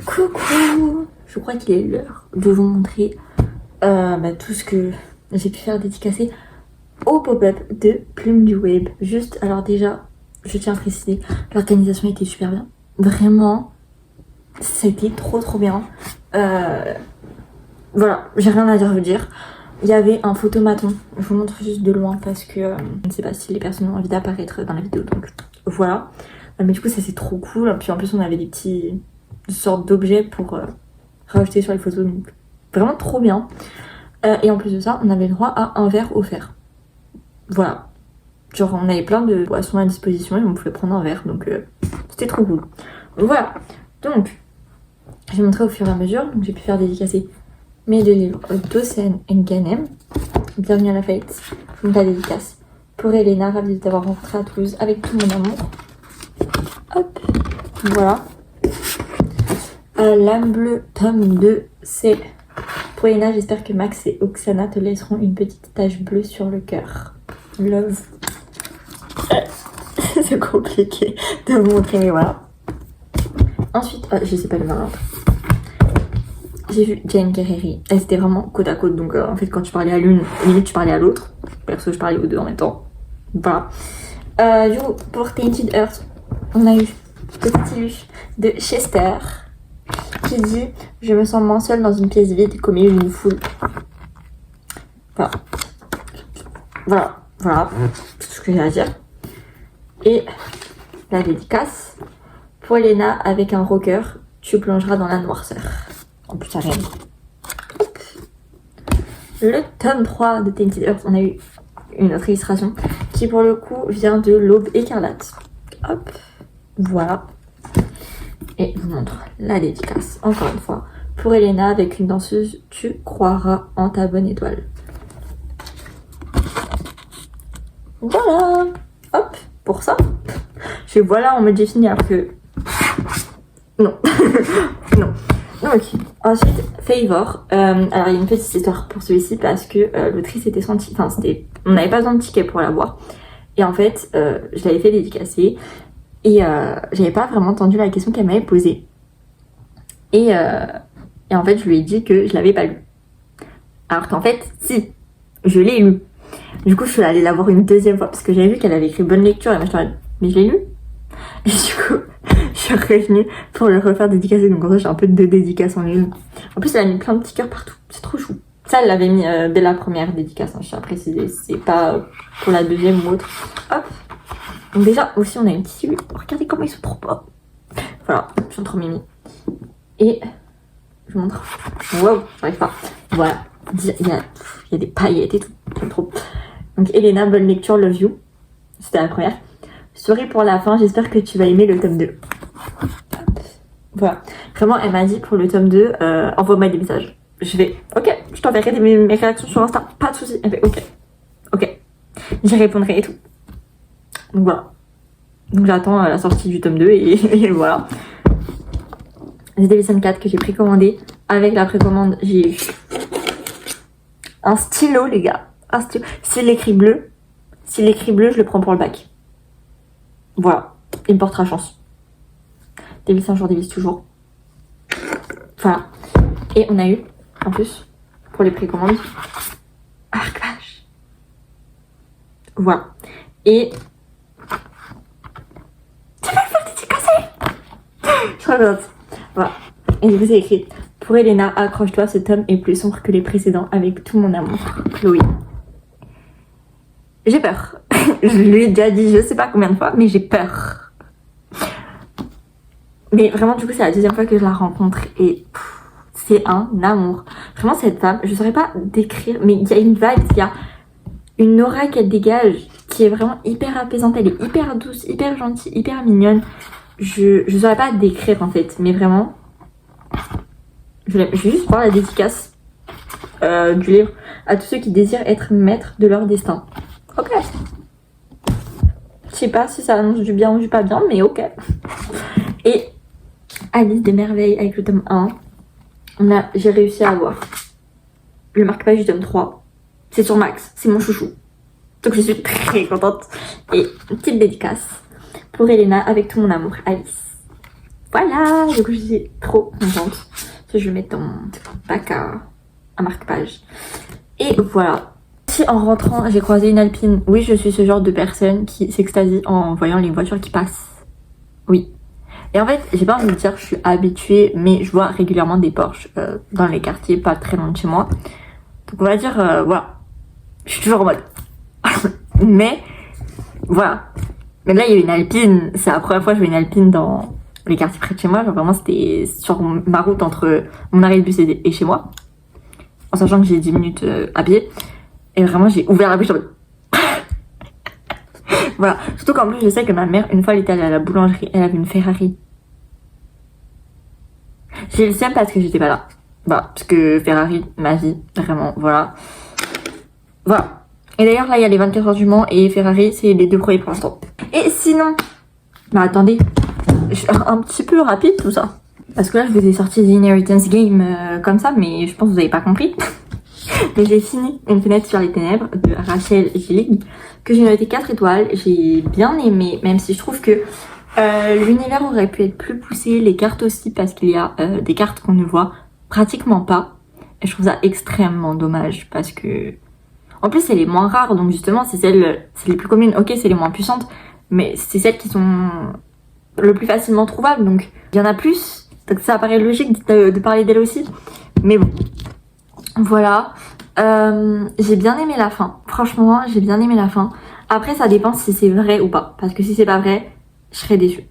Coucou! Je crois qu'il est l'heure de vous montrer tout ce que j'ai pu faire dédicacer au pop-up de Plume du Web. Juste, alors déjà, je tiens à préciser, l'organisation était super bien. Vraiment, c'était trop bien. Voilà, j'ai rien à dire. Il y avait un photomaton. Je vous montre juste de loin parce que je ne sais pas si les personnes ont envie d'apparaître dans la vidéo. Donc voilà. Mais du coup, ça c'est trop cool. Puis en plus, on avait des petites sortes d'objets pour rajouter sur les photos. Donc vraiment trop bien. Et en plus de ça, on avait le droit à un verre offert. Voilà. Genre on avait plein de boissons à disposition et on pouvait prendre un verre, donc c'était trop cool. Voilà, donc j'ai montré au fur et à mesure, donc j'ai pu faire dédicacer mes 2 livres d'Océane Nganem. Bienvenue à la fête, donc la dédicace pour Elena, ravie de t'avoir rencontré à Toulouse avec tout mon amour. Hop, voilà. L'âme bleue, tome 2, c'est pour Elena. J'espère que Max et Oksana te laisseront une petite tache bleue sur le cœur. Love. C'est compliqué de vous montrer, mais voilà. Ensuite, je sais pas le nom. J'ai vu Jane Guerrieri. Elle c'était vraiment côte à côte, donc en fait quand tu parlais à l'une, limite tu parlais à l'autre. Perso, je parlais aux deux en même temps. Voilà. Du coup, pour Tainted Earth, on a eu petit illusion de Chester qui dit « Je me sens moins seule dans une pièce vide qu'au milieu d'une foule. » Voilà. Voilà. C'est tout ce que j'ai à dire. Et la dédicace pour Elena avec un rocker, tu plongeras dans la noirceur. En plus, ça rien. Le tome 3 de Tainted Earth, on a eu une autre illustration qui pour le coup vient de l'Aube écarlate. Hop, voilà. Et je vous montre la dédicace, encore une fois, pour Elena avec une danseuse, tu croiras en ta bonne étoile. Voilà. Hop, pour ça. Je voilà en mode j'ai fini alors que... Non. Non. Ok. Ensuite, Favor. Alors, il y a une petite histoire pour celui-ci parce que l'autrice était sans ticket. Enfin, on n'avait pas besoin de ticket pour la voir. Et en fait, je l'avais fait dédicacer. Et j'avais pas vraiment entendu la question qu'elle m'avait posée. Et en fait, je lui ai dit que je l'avais pas lu. Alors qu'en fait, si, je l'ai lu. Du coup, je suis allée la voir une deuxième fois parce que j'avais vu qu'elle avait écrit bonne lecture. Et moi, je me suis dit, mais je l'ai lu. Et du coup, je suis revenue pour le refaire dédicacer. Donc en fait, j'ai un peu de dédicaces en une. En plus, elle a mis plein de petits cœurs partout. C'est trop chou. Ça, elle l'avait mis dès la première dédicace. Hein, je tiens à préciser. C'est pas pour la deuxième ou autre. Hop. Donc déjà, aussi, on a une petite... Regardez comment ils sont trop beaux. Voilà, ils sont trop mimi. Et je vous montre. Wow, j'arrive pas. Voilà. Il y a des paillettes et tout. J'aime trop. Donc Elena, bonne lecture, love you. C'était la première. Sorry pour la fin, j'espère que tu vas aimer le tome 2. Voilà. Vraiment, elle m'a dit pour le tome 2, envoie-moi des messages. Je vais, ok, je t'enverrai mes réactions sur Insta. Pas de soucis. Elle fait, ok. J'y répondrai et tout. Donc voilà. Donc j'attends la sortie du tome 2 et voilà. The Devil 4 que j'ai précommandé. Avec la précommande, j'ai eu un stylo, les gars. Un stylo. S'il écrit bleu, je le prends pour le bac. Voilà. Il me portera chance. Devil un jour, Devil toujours. Voilà. Et on a eu, en plus, pour les précommandes, marque-page. Voilà. Et tu vas le faire dédicacer. Je regarde. Voilà. Et je vous ai écrit. Pour Elena, accroche-toi, ce tome est plus sombre que les précédents avec tout mon amour. Chloé. J'ai peur. Je lui ai déjà dit je sais pas combien de fois, mais j'ai peur. Mais vraiment, du coup, c'est la deuxième fois que je la rencontre et c'est un amour. Vraiment, cette femme, je saurais pas décrire, mais il y a une vibe, il y a une aura qu'elle dégage qui est vraiment hyper apaisante. Elle est hyper douce, hyper gentille, hyper mignonne. Je saurais pas décrire en fait, mais vraiment, je vais juste voir la dédicace du livre à tous ceux qui désirent être maîtres de leur destin. Ok. Je sais pas si ça annonce du bien ou du pas bien, mais ok. Et Alice des Merveilles avec le tome 1. J'ai réussi à avoir le marque-page du tome 3. C'est sur Max, c'est mon chouchou. Donc je suis très contente. Et une petite dédicace pour Elena avec tout mon amour, Alice. Voilà, donc je suis trop contente. Je vais mettre dans mon bac à marque-page. Et voilà. Si en rentrant j'ai croisé une alpine, oui je suis ce genre de personne qui s'extasie en voyant les voitures qui passent. Oui. Et en fait j'ai pas envie de dire que je suis habituée, mais je vois régulièrement des Porsche dans les quartiers pas très loin de chez moi. Donc on va dire voilà. Je suis toujours en mode. Mais voilà. Mais là il y a une alpine, c'est la première fois que je vois une alpine dans les quartiers près de chez moi. Genre vraiment c'était sur ma route entre mon arrêt de bus et chez moi. En sachant que j'ai 10 minutes à pied. Et vraiment, j'ai ouvert la bouche en mode... Voilà, surtout qu'en plus je sais que ma mère, une fois elle était allée à la boulangerie, elle avait une Ferrari. J'ai le seum parce que j'étais pas là. Voilà, parce que Ferrari, ma vie, vraiment, voilà. Voilà. Et d'ailleurs là il y a les 24 heures du Mans et Ferrari, c'est les 2 premiers pour l'instant. Et sinon, bah attendez, un petit peu rapide tout ça. Parce que là je vous ai sorti The Inheritance Game comme ça, mais je pense que vous avez pas compris. Mais j'ai fini Une fenêtre sur les ténèbres de Rachel Gillig, que j'ai noté 4 étoiles. J'ai bien aimé, même si je trouve que l'univers aurait pu être plus poussé, les cartes aussi, parce qu'il y a des cartes qu'on ne voit pratiquement pas. Et je trouve ça extrêmement dommage, parce que... En plus, c'est les moins rares, donc justement, c'est les plus communes. Ok, c'est les moins puissantes, mais c'est celles qui sont le plus facilement trouvables, donc il y en a plus. Donc ça paraît logique de parler d'elle aussi. Mais bon, voilà. J'ai bien aimé la fin. Franchement, j'ai bien aimé la fin. Après, ça dépend si c'est vrai ou pas. Parce que si c'est pas vrai, je serais déçue.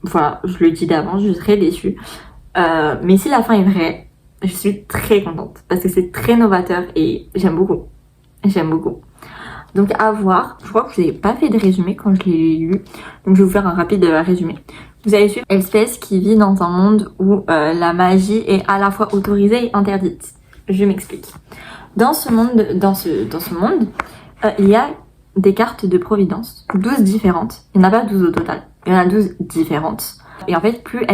Voilà, je le dis d'avance, je serais déçue. Mais si la fin est vraie, je suis très contente. Parce que c'est très novateur et j'aime beaucoup. J'aime beaucoup. Donc à voir. Je crois que je n'ai pas fait de résumé quand je l'ai lu. Donc je vais vous faire un rapide résumé. Vous allez suivre Elspeth qui vit dans un monde où la magie est à la fois autorisée et interdite. Je m'explique. Dans ce monde, il y a des cartes de providence, 12 différentes. Il n'y en a pas 12 au total. Il y en a 12 différentes. Et en fait, plus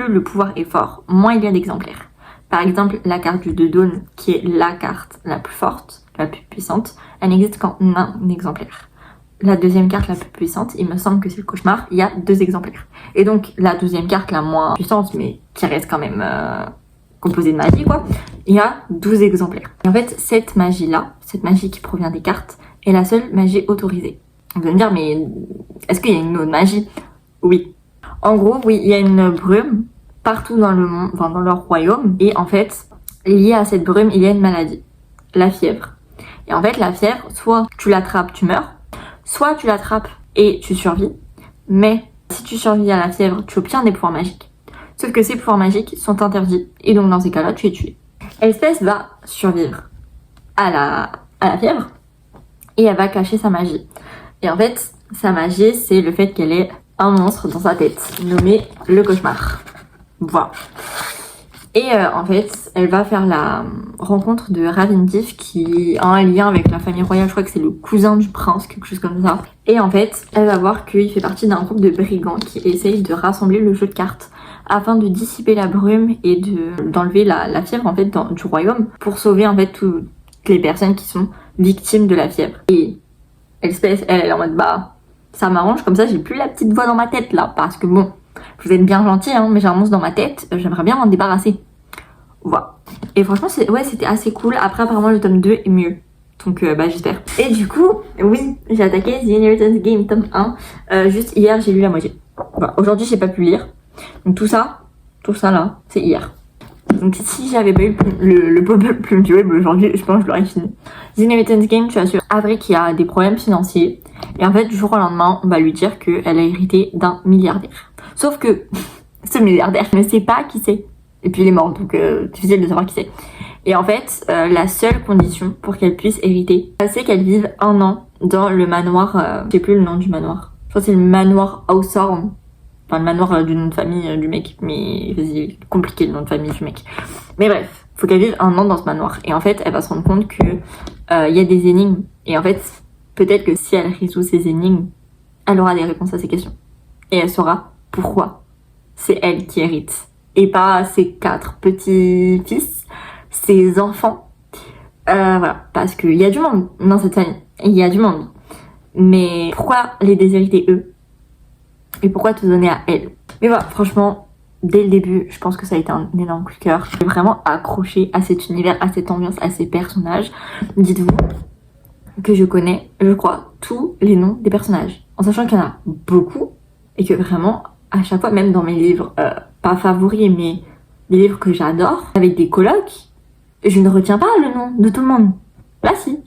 le pouvoir est fort, moins il y a d'exemplaires. Par exemple, la carte du 2 d'aune, qui est la carte la plus forte, la plus puissante, elle n'existe qu'en un exemplaire. La deuxième carte la plus puissante, il me semble que c'est le cauchemar, il y a 2 exemplaires. Et donc, la deuxième carte la moins puissante, mais qui reste quand même composée de magie, quoi, il y a 12 exemplaires. Et en fait, cette magie-là, cette magie qui provient des cartes, est la seule magie autorisée. Vous allez me dire, mais est-ce qu'il y a une autre magie? Oui. En gros, oui, il y a une brume partout dans le monde, enfin dans leur royaume. Et en fait, lié à cette brume, il y a une maladie, la fièvre. Et en fait, la fièvre, soit tu l'attrapes, tu meurs, soit tu l'attrapes et tu survis. Mais si tu survis à la fièvre, tu obtiens des pouvoirs magiques. Sauf que ces pouvoirs magiques sont interdits. Et donc dans ces cas-là, tu es tué. Elspeth va survivre à la fièvre et elle va cacher sa magie. Et en fait, sa magie, c'est le fait qu'elle ait un monstre dans sa tête, nommé le cauchemar. Voilà. Et en fait, elle va faire la rencontre de Ravindif qui a un lien avec la famille royale. Je crois que c'est le cousin du prince, quelque chose comme ça. Et en fait, elle va voir qu'il fait partie d'un groupe de brigands qui essayent de rassembler le jeu de cartes afin de dissiper la brume et d'enlever la fièvre en fait du royaume pour sauver en fait toutes les personnes qui sont victimes de la fièvre. Et Elspeth, elle est en mode bah ça m'arrange, comme ça j'ai plus la petite voix dans ma tête là, parce que bon, vous êtes bien gentils hein, mais j'ai un monstre dans ma tête, j'aimerais bien m'en débarrasser. Voilà. Et franchement c'était assez cool. Après apparemment le tome 2 est mieux. Donc bah j'espère. Et du coup, oui, j'ai attaqué The Inheritance Game tome 1. Juste hier j'ai lu la moitié. Voilà. Aujourd'hui j'ai pas pu lire. Donc tout ça là, c'est hier. Donc si j'avais pas eu le pop-up Plume du Web aujourd'hui, je pense que je l'aurais fini. The Inheritance Game, tu as su Avril qui a des problèmes financiers. Et en fait, du jour au lendemain, on va lui dire qu'elle a hérité d'un milliardaire. Sauf que ce milliardaire ne sait pas qui c'est. Et puis il est mort, donc difficile de savoir qui c'est. Et en fait, la seule condition pour qu'elle puisse hériter, c'est qu'elle vive 1 an dans le manoir, je sais plus le nom du manoir. Je crois que c'est le manoir Hawthorne. Enfin, le manoir du nom de famille du mec, mais c'est compliqué le nom de famille du mec. Mais bref, faut qu'elle vive 1 an dans ce manoir. Et en fait, elle va se rendre compte que y a des énigmes. Et en fait, peut-être que si elle résout ces énigmes, elle aura des réponses à ces questions. Et elle saura pourquoi c'est elle qui hérite. Et pas ses 4 petits-fils, ses enfants. Voilà, parce qu'il y a du monde dans cette famille. Il y a du monde. Mais pourquoi les déshériter eux? Et pourquoi te donner à elle? Mais voilà, franchement, dès le début, je pense que ça a été un énorme coup de cœur. J'ai vraiment accroché à cet univers, à cette ambiance, à ces personnages. Dites-vous que je connais, je crois, tous les noms des personnages. En sachant qu'il y en a beaucoup. Et que vraiment, à chaque fois, même dans mes livres, pas favoris, mais des livres que j'adore, avec des colocs, je ne retiens pas le nom de tout le monde. Là, si.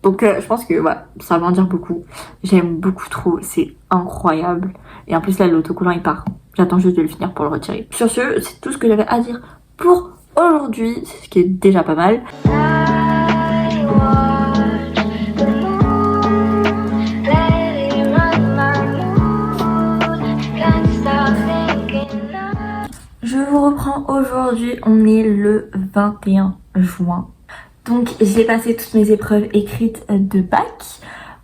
Donc je pense que ouais, ça va en dire beaucoup. J'aime beaucoup trop, c'est incroyable. Et en plus là l'autocollant il part. J'attends juste de le finir pour le retirer. Sur ce, c'est tout ce que j'avais à dire pour aujourd'hui, ce qui est déjà pas mal. Maintenant, aujourd'hui, on est le 21 juin. Donc, j'ai passé toutes mes épreuves écrites de bac.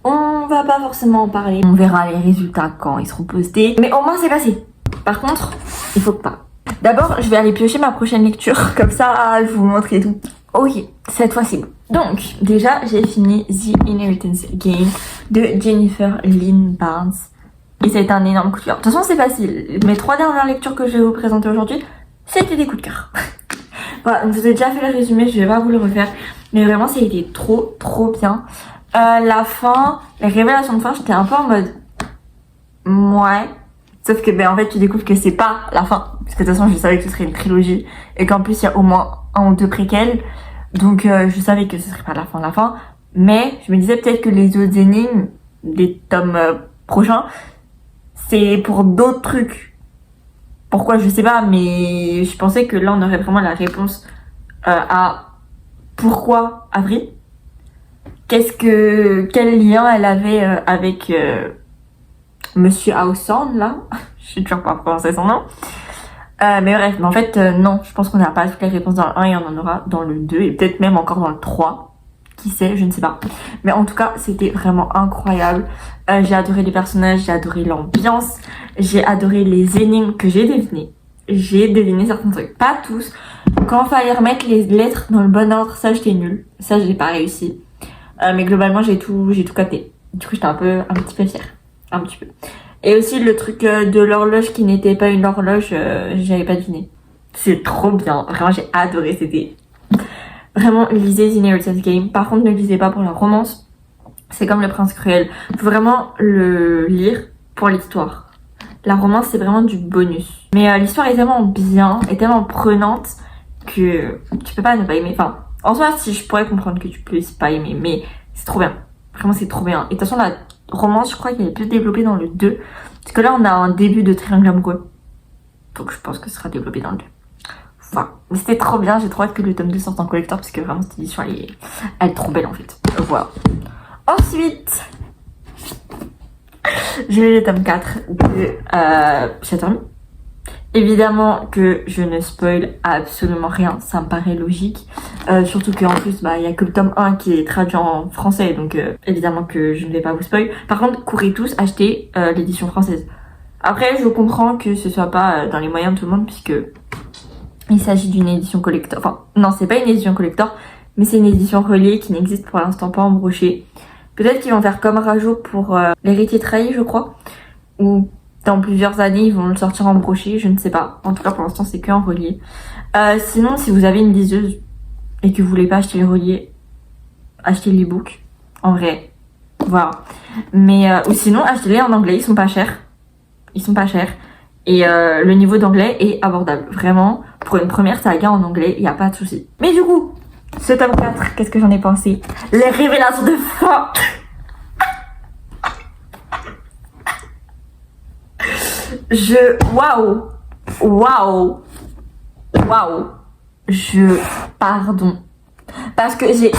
On va pas forcément en parler. On verra les résultats quand ils seront postés. Mais au moins, c'est passé. Par contre, il faut pas. D'abord, je vais aller piocher ma prochaine lecture. Comme ça, je vous montre et tout. Ok, cette fois-ci. Donc, déjà, j'ai fini The Inheritance Game de Jennifer Lynn Barnes. Et ça a été un énorme coup de cœur. De toute façon, c'est facile. Mes 3 dernières lectures que je vais vous présenter aujourd'hui, c'était des coups de cœur. Voilà, donc je vous ai déjà fait le résumé, je vais pas vous le refaire. Mais vraiment, ça a été trop bien. La fin, les révélations de fin, j'étais un peu en mode... Ouais. Sauf que, en fait, tu découvres que c'est pas la fin. Parce que de toute façon, je savais que ce serait une trilogie. Et qu'en plus, il y a au moins 1 ou 2 préquels. Donc, je savais que ce serait pas la fin. Mais, je me disais peut-être que les autres énigmes, des tomes prochains, c'est pour d'autres trucs. Pourquoi, je sais pas, mais je pensais que là, on aurait vraiment la réponse à pourquoi Avril. Quel lien elle avait avec Monsieur Hawthorne, là. Je sais toujours pas prononcer son nom. Mais bref, mais en fait, non, je pense qu'on n'a pas toutes les réponses dans le 1 et on en aura dans le 2 et peut-être même encore dans le 3. Qui sait, je ne sais pas. Mais en tout cas, c'était vraiment incroyable. J'ai adoré les personnages, j'ai adoré l'ambiance, j'ai adoré les énigmes que j'ai devinées. J'ai deviné certains trucs, pas tous. Quand il fallait remettre les lettres dans le bon ordre, ça j'étais nulle. Ça, je n'ai pas réussi. Mais globalement, j'ai tout capté. Du coup, j'étais un petit peu fière. Un petit peu. Et aussi, le truc de l'horloge qui n'était pas une horloge, j'avais pas deviné. C'est trop bien. Vraiment, j'ai adoré. C'était... Vraiment, lisez The Inheritance Game. Par contre, ne lisez pas pour la romance. C'est comme Le Prince Cruel. Faut vraiment le lire pour l'histoire. La romance, c'est vraiment du bonus. Mais l'histoire est tellement bien, est tellement prenante que tu peux pas ne pas aimer. Enfin, en soi, si je pourrais comprendre que tu puisses pas aimer, mais c'est trop bien. Vraiment, c'est trop bien. Et de toute façon, la romance, je crois qu'elle est plus développée dans le 2. Parce que là, on a un début de triangle amoureux. Donc, je pense que ce sera développé dans le 2. Enfin, mais c'était trop bien, j'ai trop hâte que le tome 2 sorte en collector parce que vraiment cette édition elle est trop belle en fait. Voilà. Ensuite, j'ai lu le tome 4 de Chatterley. Évidemment que je ne spoil absolument rien, ça me paraît logique. Surtout qu'en plus, il y a que le tome 1 qui est traduit en français, donc évidemment que je ne vais pas vous spoil. Par contre, courez tous acheter l'édition française. Après, je comprends que ce soit pas dans les moyens de tout le monde puisque... Il s'agit d'une édition collector. Enfin, non, c'est pas une édition collector, mais c'est une édition reliée qui n'existe pour l'instant pas en brochet. Peut-être qu'ils vont faire comme Rajo pour l'héritier trahi, je crois. Ou dans plusieurs années, ils vont le sortir en brochet, je ne sais pas. En tout cas, pour l'instant, c'est que en relié. Sinon, si vous avez une liseuse et que vous voulez pas acheter le relié, achetez l'e-book. En vrai. Voilà. Mais, ou sinon, achetez-les en anglais, ils sont pas chers. Et le niveau d'anglais est abordable. Vraiment, pour une première saga en anglais, il n'y a pas de souci. Mais du coup, ce tome 4, qu'est-ce que j'en ai pensé? Les révélations de fin. Waouh. Pardon. Parce que j'ai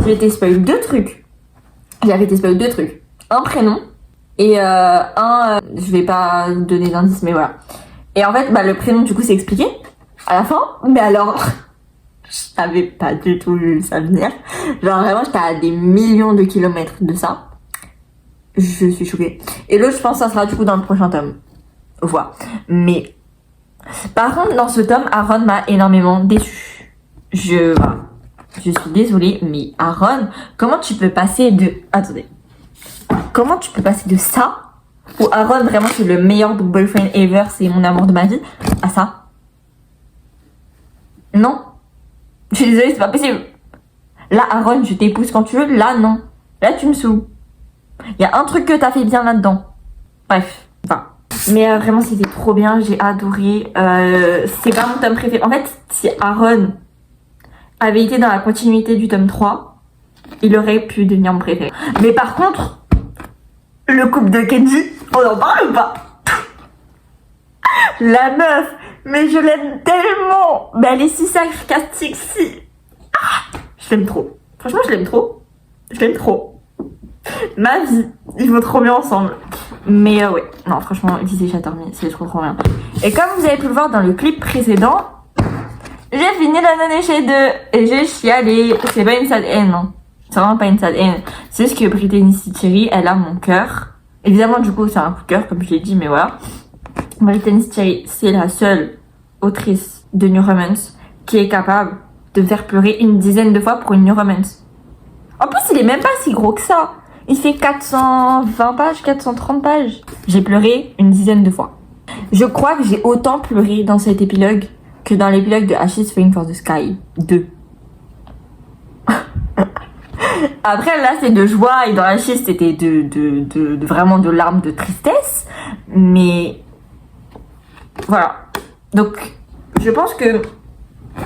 été spoil 2 trucs. J'avais été spoil 2 trucs. Un prénom. Et je vais pas donner d'indice, mais voilà. Et en fait, le prénom, du coup, c'est expliqué à la fin. Mais alors, je n'avais pas du tout vu ça venir. Genre, vraiment, j'étais à des millions de kilomètres de ça. Je suis choquée. Et l'autre, je pense que ça sera du coup dans le prochain tome. Voilà. Mais, par contre, dans ce tome, Aaron m'a énormément déçue. Je suis désolée, mais Aaron, comment tu peux passer de... Attendez. Comment tu peux passer de ça, où Aaron vraiment c'est le meilleur boyfriend ever, c'est mon amour de ma vie, à ça? Non. Je suis désolée, c'est pas possible. Là, Aaron, je t'épouse quand tu veux, là, non. Là, tu me saoules. Il y a un truc que t'as fait bien là-dedans. Bref, enfin. Mais vraiment, c'était trop bien, j'ai adoré. C'est pas mon tome préféré. En fait, si Aaron avait été dans la continuité du tome 3, il aurait pu devenir mon préféré. Mais par contre... Le couple de Kenji, on en parle ou pas? La meuf, mais je l'aime tellement. Mais elle est si sarcastique, si... je l'aime trop. Franchement, je l'aime trop. Ma vie, ils vont trop bien ensemble. Mais ouais, non franchement, Lizzie Chattermy, c'est trop bien. Et comme vous avez pu le voir dans le clip précédent, j'ai fini la Nonne 2 et j'ai chialé. C'est pas une sad haine, non. C'est vraiment pas une sad haine. C'est juste que Brittany Thierry, elle a mon cœur. Évidemment, du coup, c'est un coup de cœur, comme je l'ai dit, mais voilà. Brittany Thierry, c'est la seule autrice de New Romance qui est capable de me faire pleurer une dizaine de fois pour une New Romance. En plus, il est même pas si gros que ça. Il fait 420 pages, 430 pages. J'ai pleuré une dizaine de fois. Je crois que j'ai autant pleuré dans cet épilogue que dans l'épilogue de Ashes Falling for the Sky 2. Après, là, c'est de joie et dans Ashes, c'était de vraiment de larmes de tristesse. Mais voilà. Donc, je pense que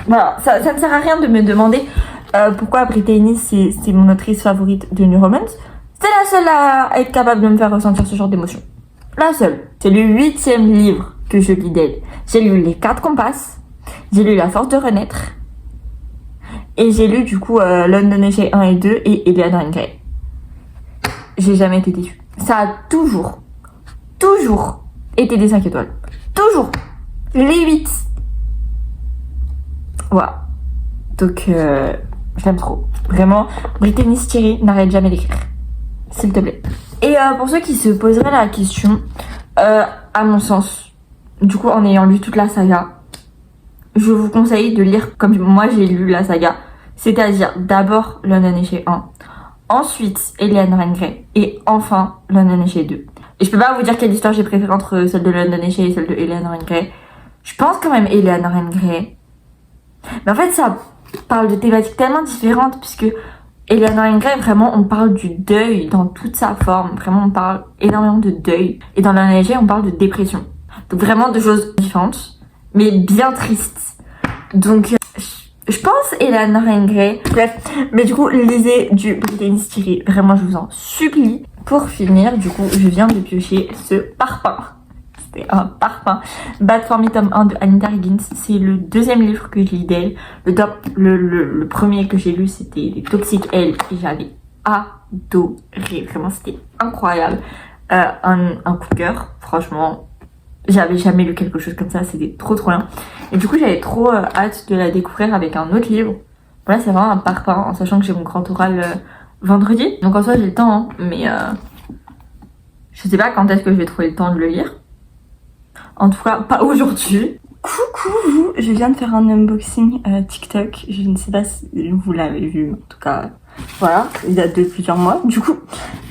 voilà, ça ne sert à rien de me demander pourquoi Brittany, c'est mon autrice favorite de New Romance. C'est la seule à être capable de me faire ressentir ce genre d'émotion. La seule. C'est le 8e livre que je lis d'elle. J'ai lu Les 4 compasses, j'ai lu La force de renaître, et j'ai lu du coup London Essay 1 et 2 et Eleanor and Gray. J'ai jamais été déçue. Ça a toujours été des 5 étoiles. Toujours. Les 8. Voilà. Donc, je l'aime trop. Vraiment, Brittany Thierry n'arrête jamais d'écrire. S'il te plaît. Et pour ceux qui se poseraient la question, à mon sens, du coup en ayant lu toute la saga, je vous conseille de lire comme moi j'ai lu la saga, c'est-à-dire d'abord London Essay 1, ensuite Eleanor and Gray, et enfin London Essay 2. Et je peux pas vous dire quelle histoire j'ai préférée entre celle de London Essay et celle de Eleanor and Gray. Je pense quand même Eleanor and Gray. Mais en fait ça parle de thématiques tellement différentes puisque Eleanor and Gray, vraiment, on parle du deuil dans toute sa forme. Vraiment, on parle énormément de deuil. Et dans London Essay, on parle de dépression. Donc vraiment de choses différentes, mais bien tristes. Donc, je pense Eleanor and Gray. Bref, mais du coup, lisez du Brittany Thierry. Vraiment, je vous en supplie. Pour finir, du coup, je viens de piocher ce parfum. C'était un parfum. Bad for Me tome 1 de Anita Higgins. C'est le 2e livre que je lis d'elle. Le premier que j'ai lu, c'était les Toxic Elle. Et j'avais adoré. Vraiment, c'était incroyable. Un coup de cœur. Franchement, j'avais jamais lu quelque chose comme ça. C'était trop bien. Et du coup, j'avais trop hâte de la découvrir avec un autre livre. Voilà, c'est vraiment un parfum. En sachant que j'ai mon grand oral vendredi. Donc en soi, j'ai le temps. Hein, mais je sais pas quand est-ce que je vais trouver le temps de le lire. En tout cas, pas aujourd'hui. Coucou vous, je viens de faire un unboxing TikTok. Je ne sais pas si vous l'avez vu, en tout cas, voilà, il date de plusieurs mois du coup.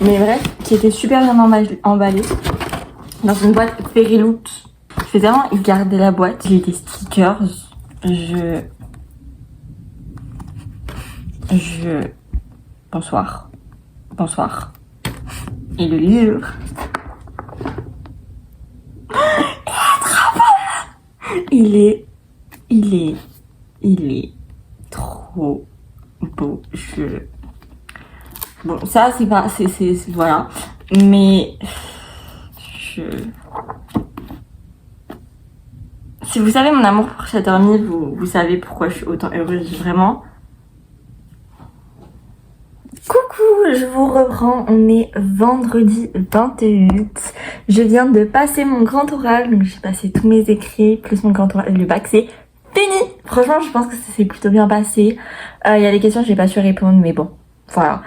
Mais bref, qui était super bien emballé dans une boîte Fairy Loot. Je vais vraiment y garder la boîte. J'ai des stickers. Bonsoir. Et le livre. Il est trop beau. Bon, ça c'est pas, c'est voilà. Mais si vous savez mon amour pour Chattermy, vous savez pourquoi je suis autant heureuse, vraiment. Coucou, je vous reprends, on est vendredi 28. Je viens de passer mon grand oral, donc j'ai passé tous mes écrits, plus mon grand oral, le bac c'est fini. Franchement, je pense que ça s'est plutôt bien passé. Il y a des questions que j'ai pas su répondre, mais bon, voilà.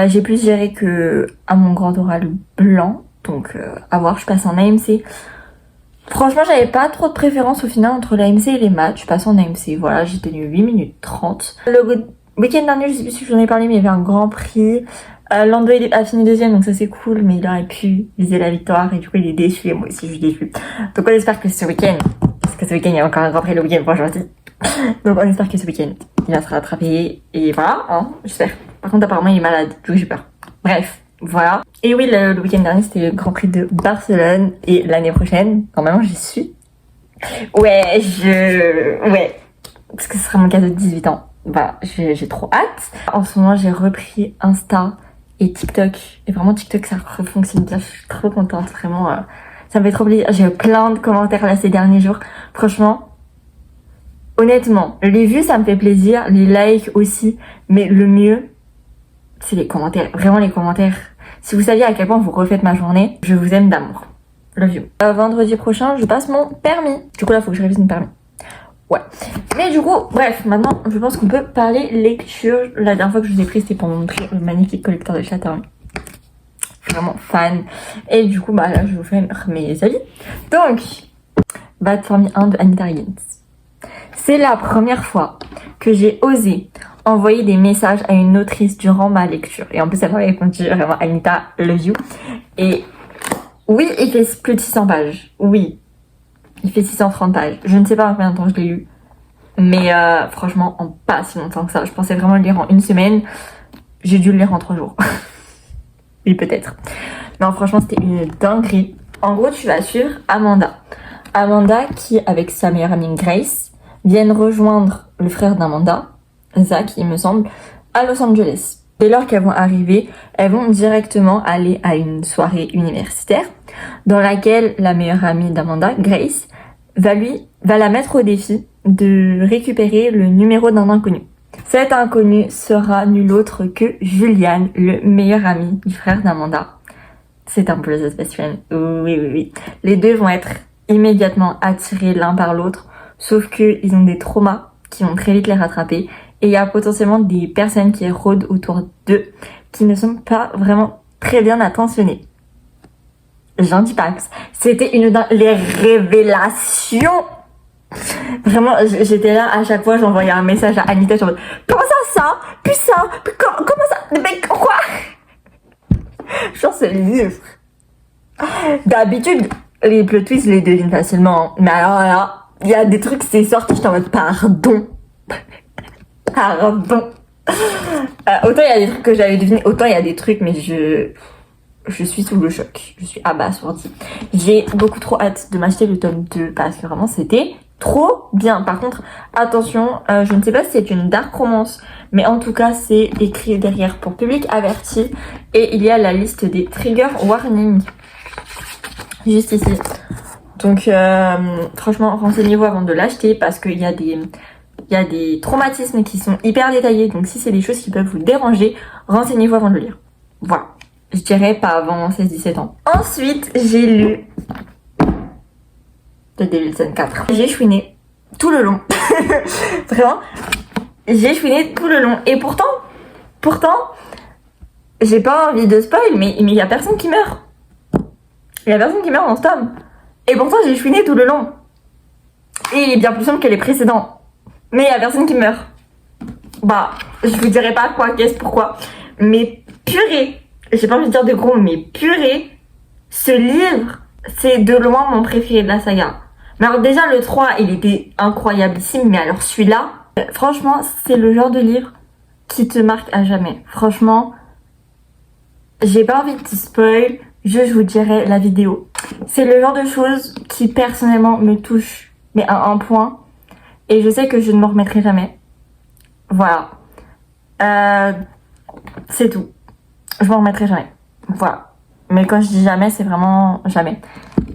J'ai plus géré que à mon grand oral blanc, donc à voir, je passe en AMC. Franchement, j'avais pas trop de préférence au final entre l'AMC et les maths, je passe en AMC, voilà, j'ai tenu 8 minutes 30. Le week-end dernier, je sais plus si je vous en ai parlé, mais il y avait un grand prix. Lando a fini 2e, donc ça c'est cool, mais il aurait pu viser la victoire et du coup il est déçu et moi aussi je suis déçue. Donc on espère que ce week-end, parce que ce week-end il y a encore un grand prix le week-end prochain aussi. Donc on espère que ce week-end il va se rattraper et voilà, hein, j'espère. Par contre apparemment il est malade, du coup j'ai peur. Bref, voilà. Et oui, le week-end dernier c'était le grand prix de Barcelone et l'année prochaine, normalement j'y suis. Ouais, parce que ce sera mon cadeau de 18 ans. Voilà, j'ai trop hâte. En ce moment, j'ai repris Insta et TikTok. Et vraiment, TikTok, ça fonctionne bien. Je suis trop contente, vraiment. Ça me fait trop plaisir. J'ai eu plein de commentaires là ces derniers jours. Franchement, honnêtement, les vues, ça me fait plaisir. Les likes aussi. Mais le mieux, c'est les commentaires. Vraiment, les commentaires. Si vous saviez à quel point vous refaites ma journée, je vous aime d'amour. Love you. Vendredi prochain, je passe mon permis. Du coup là, faut que je révise mon permis. Ouais. Mais du coup, bref, maintenant, je pense qu'on peut parler lecture. La dernière fois que je vous ai pris, c'était pour montrer le magnifique collecteur de Chatterley. Vraiment fan. Et du coup, bah là, je vais vous faire mes avis. Donc, Bad For Me 1 de Anita Higgins. C'est la première fois que j'ai osé envoyer des messages à une autrice durant ma lecture. Et en plus, elle m'a répondu vraiment, Anita, love you. Et oui, il fait plus de 600 pages. Oui, il fait 630 pages. Je ne sais pas en combien de temps je l'ai lu. Mais franchement, en pas si longtemps que ça. Je pensais vraiment le lire en une semaine. J'ai dû le lire en 3 jours. Oui, peut-être. Non, franchement, c'était une dinguerie. En gros, tu vas suivre Amanda. Amanda qui, avec sa meilleure amie Grace, viennent rejoindre le frère d'Amanda, Zach, il me semble, à Los Angeles. Dès lors qu'elles vont arriver, elles vont directement aller à une soirée universitaire dans laquelle la meilleure amie d'Amanda, Grace, va la mettre au défi de récupérer le numéro d'un inconnu. Cet inconnu sera nul autre que Julian, le meilleur ami du frère d'Amanda. C'est un peu les best friend. Oui. Les deux vont être immédiatement attirés l'un par l'autre, sauf qu'ils ont des traumas qui vont très vite les rattraper. Et il y a potentiellement des personnes qui rôdent autour d'eux qui ne sont pas vraiment très bien attentionnées. J'en dis pas. C'était les révélations. Vraiment, j'étais là à chaque fois, j'envoyais un message à Anita, genre comment ça, puis ça, puis comment ça, mais quoi? Genre ce livre. D'habitude, les plot twists, je les devine facilement. Mais alors là, il y a des trucs, c'est sorti, j'étais en mode pardon. Pardon. Autant il y a des trucs que j'avais devinés, autant il y a des trucs, mais je suis sous le choc. Je suis abasourdie. J'ai beaucoup trop hâte de m'acheter le tome 2 parce que vraiment c'était trop bien. Par contre, attention, je ne sais pas si c'est une dark romance, mais en tout cas c'est écrit derrière pour public averti et il y a la liste des trigger warnings juste ici. Donc franchement, renseignez-vous avant de l'acheter parce qu'il y a des traumatismes qui sont hyper détaillés. Donc si c'est des choses qui peuvent vous déranger, renseignez-vous avant de le lire. Voilà. Je dirais pas avant 16-17 ans. Ensuite, j'ai lu The Devil's Son 4. J'ai chouiné tout le long. Vraiment, j'ai chouiné tout le long. Et pourtant, j'ai pas envie de spoil, mais il y a personne qui meurt. Il y a personne qui meurt dans ce tome. Et pourtant, j'ai chouiné tout le long. Et il est bien plus sombre que les précédents. Mais il y a personne qui meurt. Bah, je vous dirai pas quoi, qu'est-ce, pourquoi. Mais purée. J'ai pas envie de dire de gros, mais purée, ce livre, c'est de loin mon préféré de la saga. Mais alors déjà, le 3, il était incroyablissime, mais alors celui-là, franchement, c'est le genre de livre qui te marque à jamais. Franchement, j'ai pas envie de te spoil, je vous dirai la vidéo. C'est le genre de choses qui, personnellement, me touche, mais à un point, et je sais que je ne m'en remettrai jamais. Voilà. C'est tout. Je m'en remettrai jamais. Voilà. Mais quand je dis jamais, c'est vraiment jamais.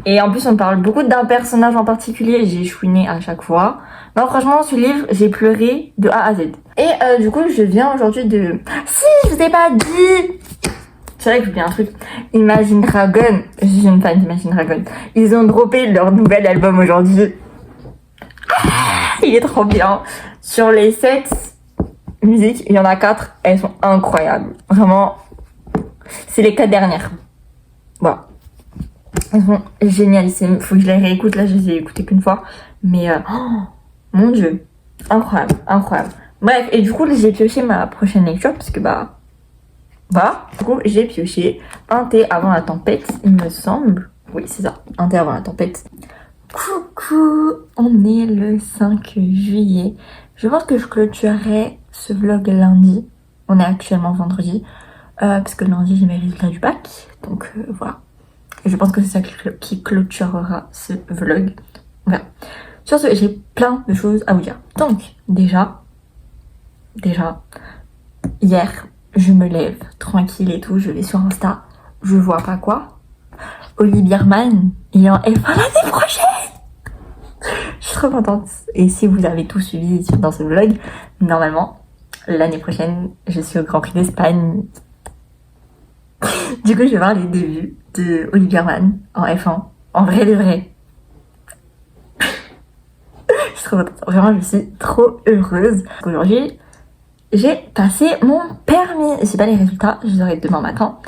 Et en plus, on parle beaucoup d'un personnage en particulier. J'ai chouiné à chaque fois. Non, franchement, ce livre, j'ai pleuré de A à Z. Et du coup, je viens aujourd'hui de... Si, je vous ai pas dit. C'est vrai que j'oublie un truc. Imagine Dragon. Je suis une fan d'Imagine Dragon. Ils ont droppé leur nouvel album aujourd'hui. Il est trop bien. Sur les 7 musiques, il y en a 4. Elles sont incroyables. Vraiment... C'est les 4 dernières. Voilà. Elles sont génialissimes. Faut que je les réécoute. Là, je les ai écoutées qu'une fois. Mais, mon Dieu. Incroyable, incroyable. Bref, et du coup, j'ai pioché ma prochaine lecture. Parce que, bah, voilà. Du coup, j'ai pioché Un thé avant la tempête, il me semble. Oui, c'est ça. Un thé avant la tempête. Coucou. On est le 5 juillet. Je pense que je clôturerai ce vlog lundi. On est actuellement vendredi. Parce que lundi j'ai mes résultats du bac, donc voilà. Et je pense que c'est ça qui clôturera ce vlog. On verra. Sur ce, j'ai plein de choses à vous dire. Donc, déjà, hier, je me lève tranquille et tout, je vais sur Insta, je vois pas quoi. Oli Bierman, il est en F1 l'année prochaine. Je suis trop contente. Et si vous avez tout suivi dans ce vlog, normalement, l'année prochaine, je suis au Grand Prix d'Espagne. Du coup, je vais voir les débuts de Olivier Mann en F1, en vrai de vrai. Je suis trop contente. Vraiment, je suis trop heureuse. Aujourd'hui, j'ai passé mon permis. J'ai pas les résultats, je les aurai demain matin.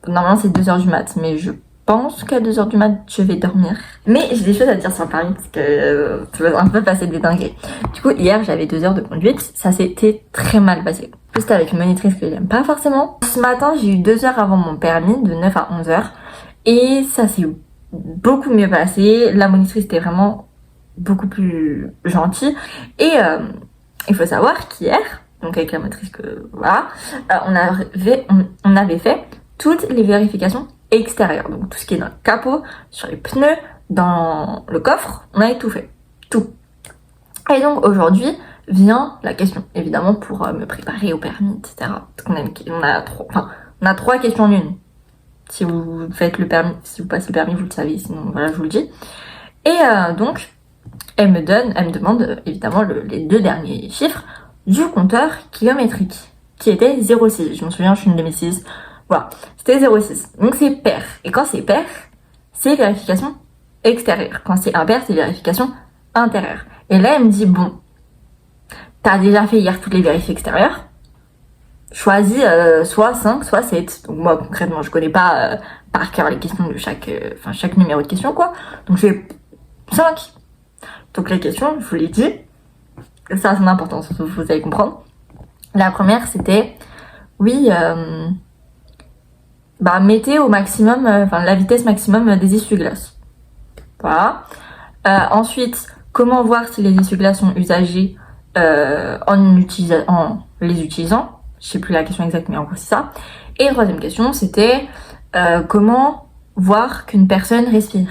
Normalement, c'est 2h du mat, mais je pense qu'à 2h du mat, je vais dormir. Mais j'ai des choses à dire sur le permis parce que ça va un peu passer des dingueries. Du coup, hier, j'avais 2 heures de conduite. Ça s'était très mal passé. Juste avec une monitrice que j'aime pas forcément. Ce matin, j'ai eu 2 heures avant mon permis, de 9 à 11h. Et ça s'est beaucoup mieux passé. La monitrice était vraiment beaucoup plus gentille. Et il faut savoir qu'hier, donc avec la monitrice que voilà, on avait fait toutes les vérifications extérieures. Donc tout ce qui est dans le capot, sur les pneus, dans le coffre, on avait tout fait. Tout. Et donc aujourd'hui vient la question, évidemment pour me préparer au permis, etc. On a 3 questions en une. Si vous faites le permis, si vous passez le permis, vous le savez, sinon voilà, je vous le dis. Et donc, elle me demande évidemment les 2 derniers chiffres du compteur kilométrique, qui était 0,6. Je me souviens, je suis une 2006. Voilà, c'était 0,6. Donc c'est pair. Et quand c'est pair, c'est vérification extérieure. Quand c'est impair, c'est vérification intérieure. Et là, elle me dit, bon, t'as déjà fait hier toutes les vérifications extérieures. Choisis soit 5, soit 7. Donc moi, concrètement, je connais pas par cœur les questions de chaque numéro de question, quoi. Donc je fais 5. Donc les questions, je vous l'ai dit, ça a son importance, vous allez comprendre. La première, c'était, oui, mettez au maximum, la vitesse maximum des essuie-glaces. Voilà. Ensuite, comment voir si les essuie-glaces sont usagés en les utilisant. Je sais plus la question exacte, mais en gros c'est ça. Et la troisième question, c'était comment voir qu'une personne respire.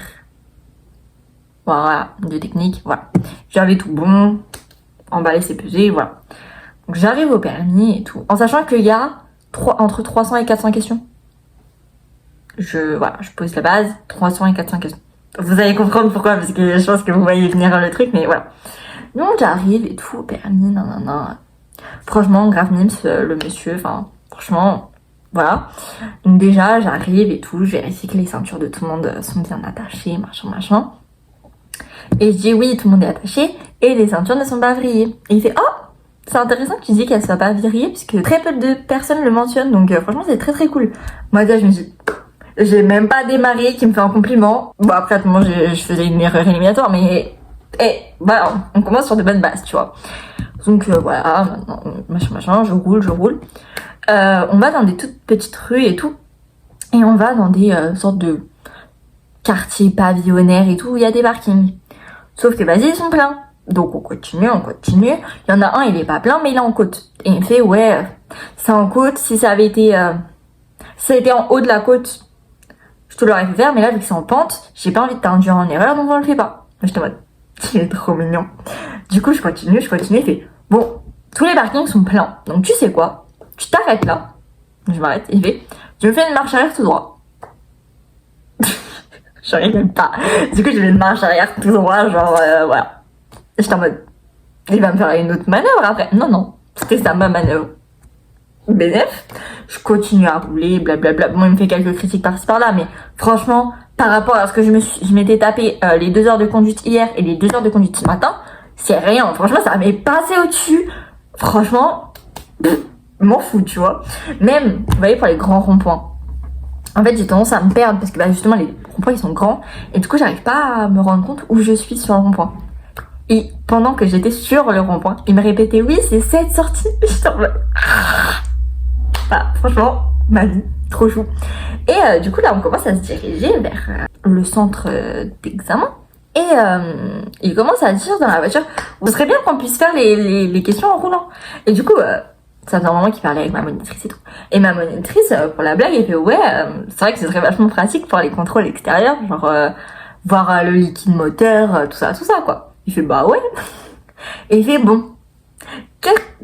Voilà, 2 techniques, voilà. J'avais tout bon, emballé c'est pesé, voilà. Donc j'arrive au permis et tout, en sachant qu'il y a entre 300 et 400 questions. Je pose la base, 300 et 400 questions. Vous allez comprendre pourquoi, parce que je pense que vous voyez venir le truc, mais voilà. Donc j'arrive et tout, permis, nanana. Franchement, grave mimes, le monsieur, franchement, voilà. Donc déjà, j'arrive et tout, je vérifie que les ceintures de tout le monde sont bien attachées, machin. Et je dis oui, tout le monde est attaché, et les ceintures ne sont pas vrillées. Et il fait, oh, c'est intéressant que tu dis qu'elles soient pas vrillées, puisque très peu de personnes le mentionnent, donc franchement, c'est très très cool. Moi, déjà, je me dis, j'ai même pas démarré, qui me fait un compliment. Bon, après, moi, je faisais une erreur éliminatoire, mais voilà, on commence sur de bonnes bases, tu vois. Donc voilà, maintenant, machin, je roule. On va dans des toutes petites rues et tout. Et on va dans des sortes de quartiers pavillonnaires et tout, où il y a des parkings. Sauf que vas-y, ils sont pleins. Donc on continue. Il y en a un, il est pas plein, mais il est en côte. Et il me fait, ouais, c'est en côte, si ça avait été en haut de la côte, je te l'aurais fait faire, mais là, vu que c'est en pente, j'ai pas envie de t'induire en erreur, donc on le fait pas. Moi, j'étais en mode, il est trop mignon. Du coup, je continue, il fait, bon, tous les parkings sont pleins, donc tu sais quoi, tu t'arrêtes là. Je m'arrête, il fait, tu me fais une marche arrière tout droit. Je rigole pas. Du coup, je fais une marche arrière tout droit, genre, voilà. J'étais en mode, il va me faire une autre manœuvre après. Non, c'était ça ma manœuvre. Bénef, je continue à rouler, blablabla. Bon, il me fait quelques critiques par-ci par-là, mais franchement, par rapport à ce que je m'étais tapé les 2 heures de conduite hier et les 2 heures de conduite ce matin, c'est rien. Franchement, ça m'est passé au-dessus. Franchement, m'en fous, tu vois. Même, vous voyez, pour les grands ronds-points. En fait, j'ai tendance à me perdre parce que justement, les ronds-points, ils sont grands. Et du coup, j'arrive pas à me rendre compte où je suis sur le rond-point. Et pendant que j'étais sur le rond-point, il me répétait, oui, c'est cette sortie. J'étais en mode... franchement, ma vie, trop chou. Et du coup, là, on commence à se diriger vers le centre d'examen. Et il commence à dire dans la voiture, ce serait bien qu'on puisse faire les questions en roulant. Et du coup, ça faisait un moment qu'il parlait avec ma monitrice et tout. Et ma monitrice, pour la blague, elle fait, ouais, c'est vrai que ce serait vachement pratique pour les contrôles extérieurs, genre voir le liquide moteur, tout ça, quoi. Il fait, bah ouais. Et il fait, bon,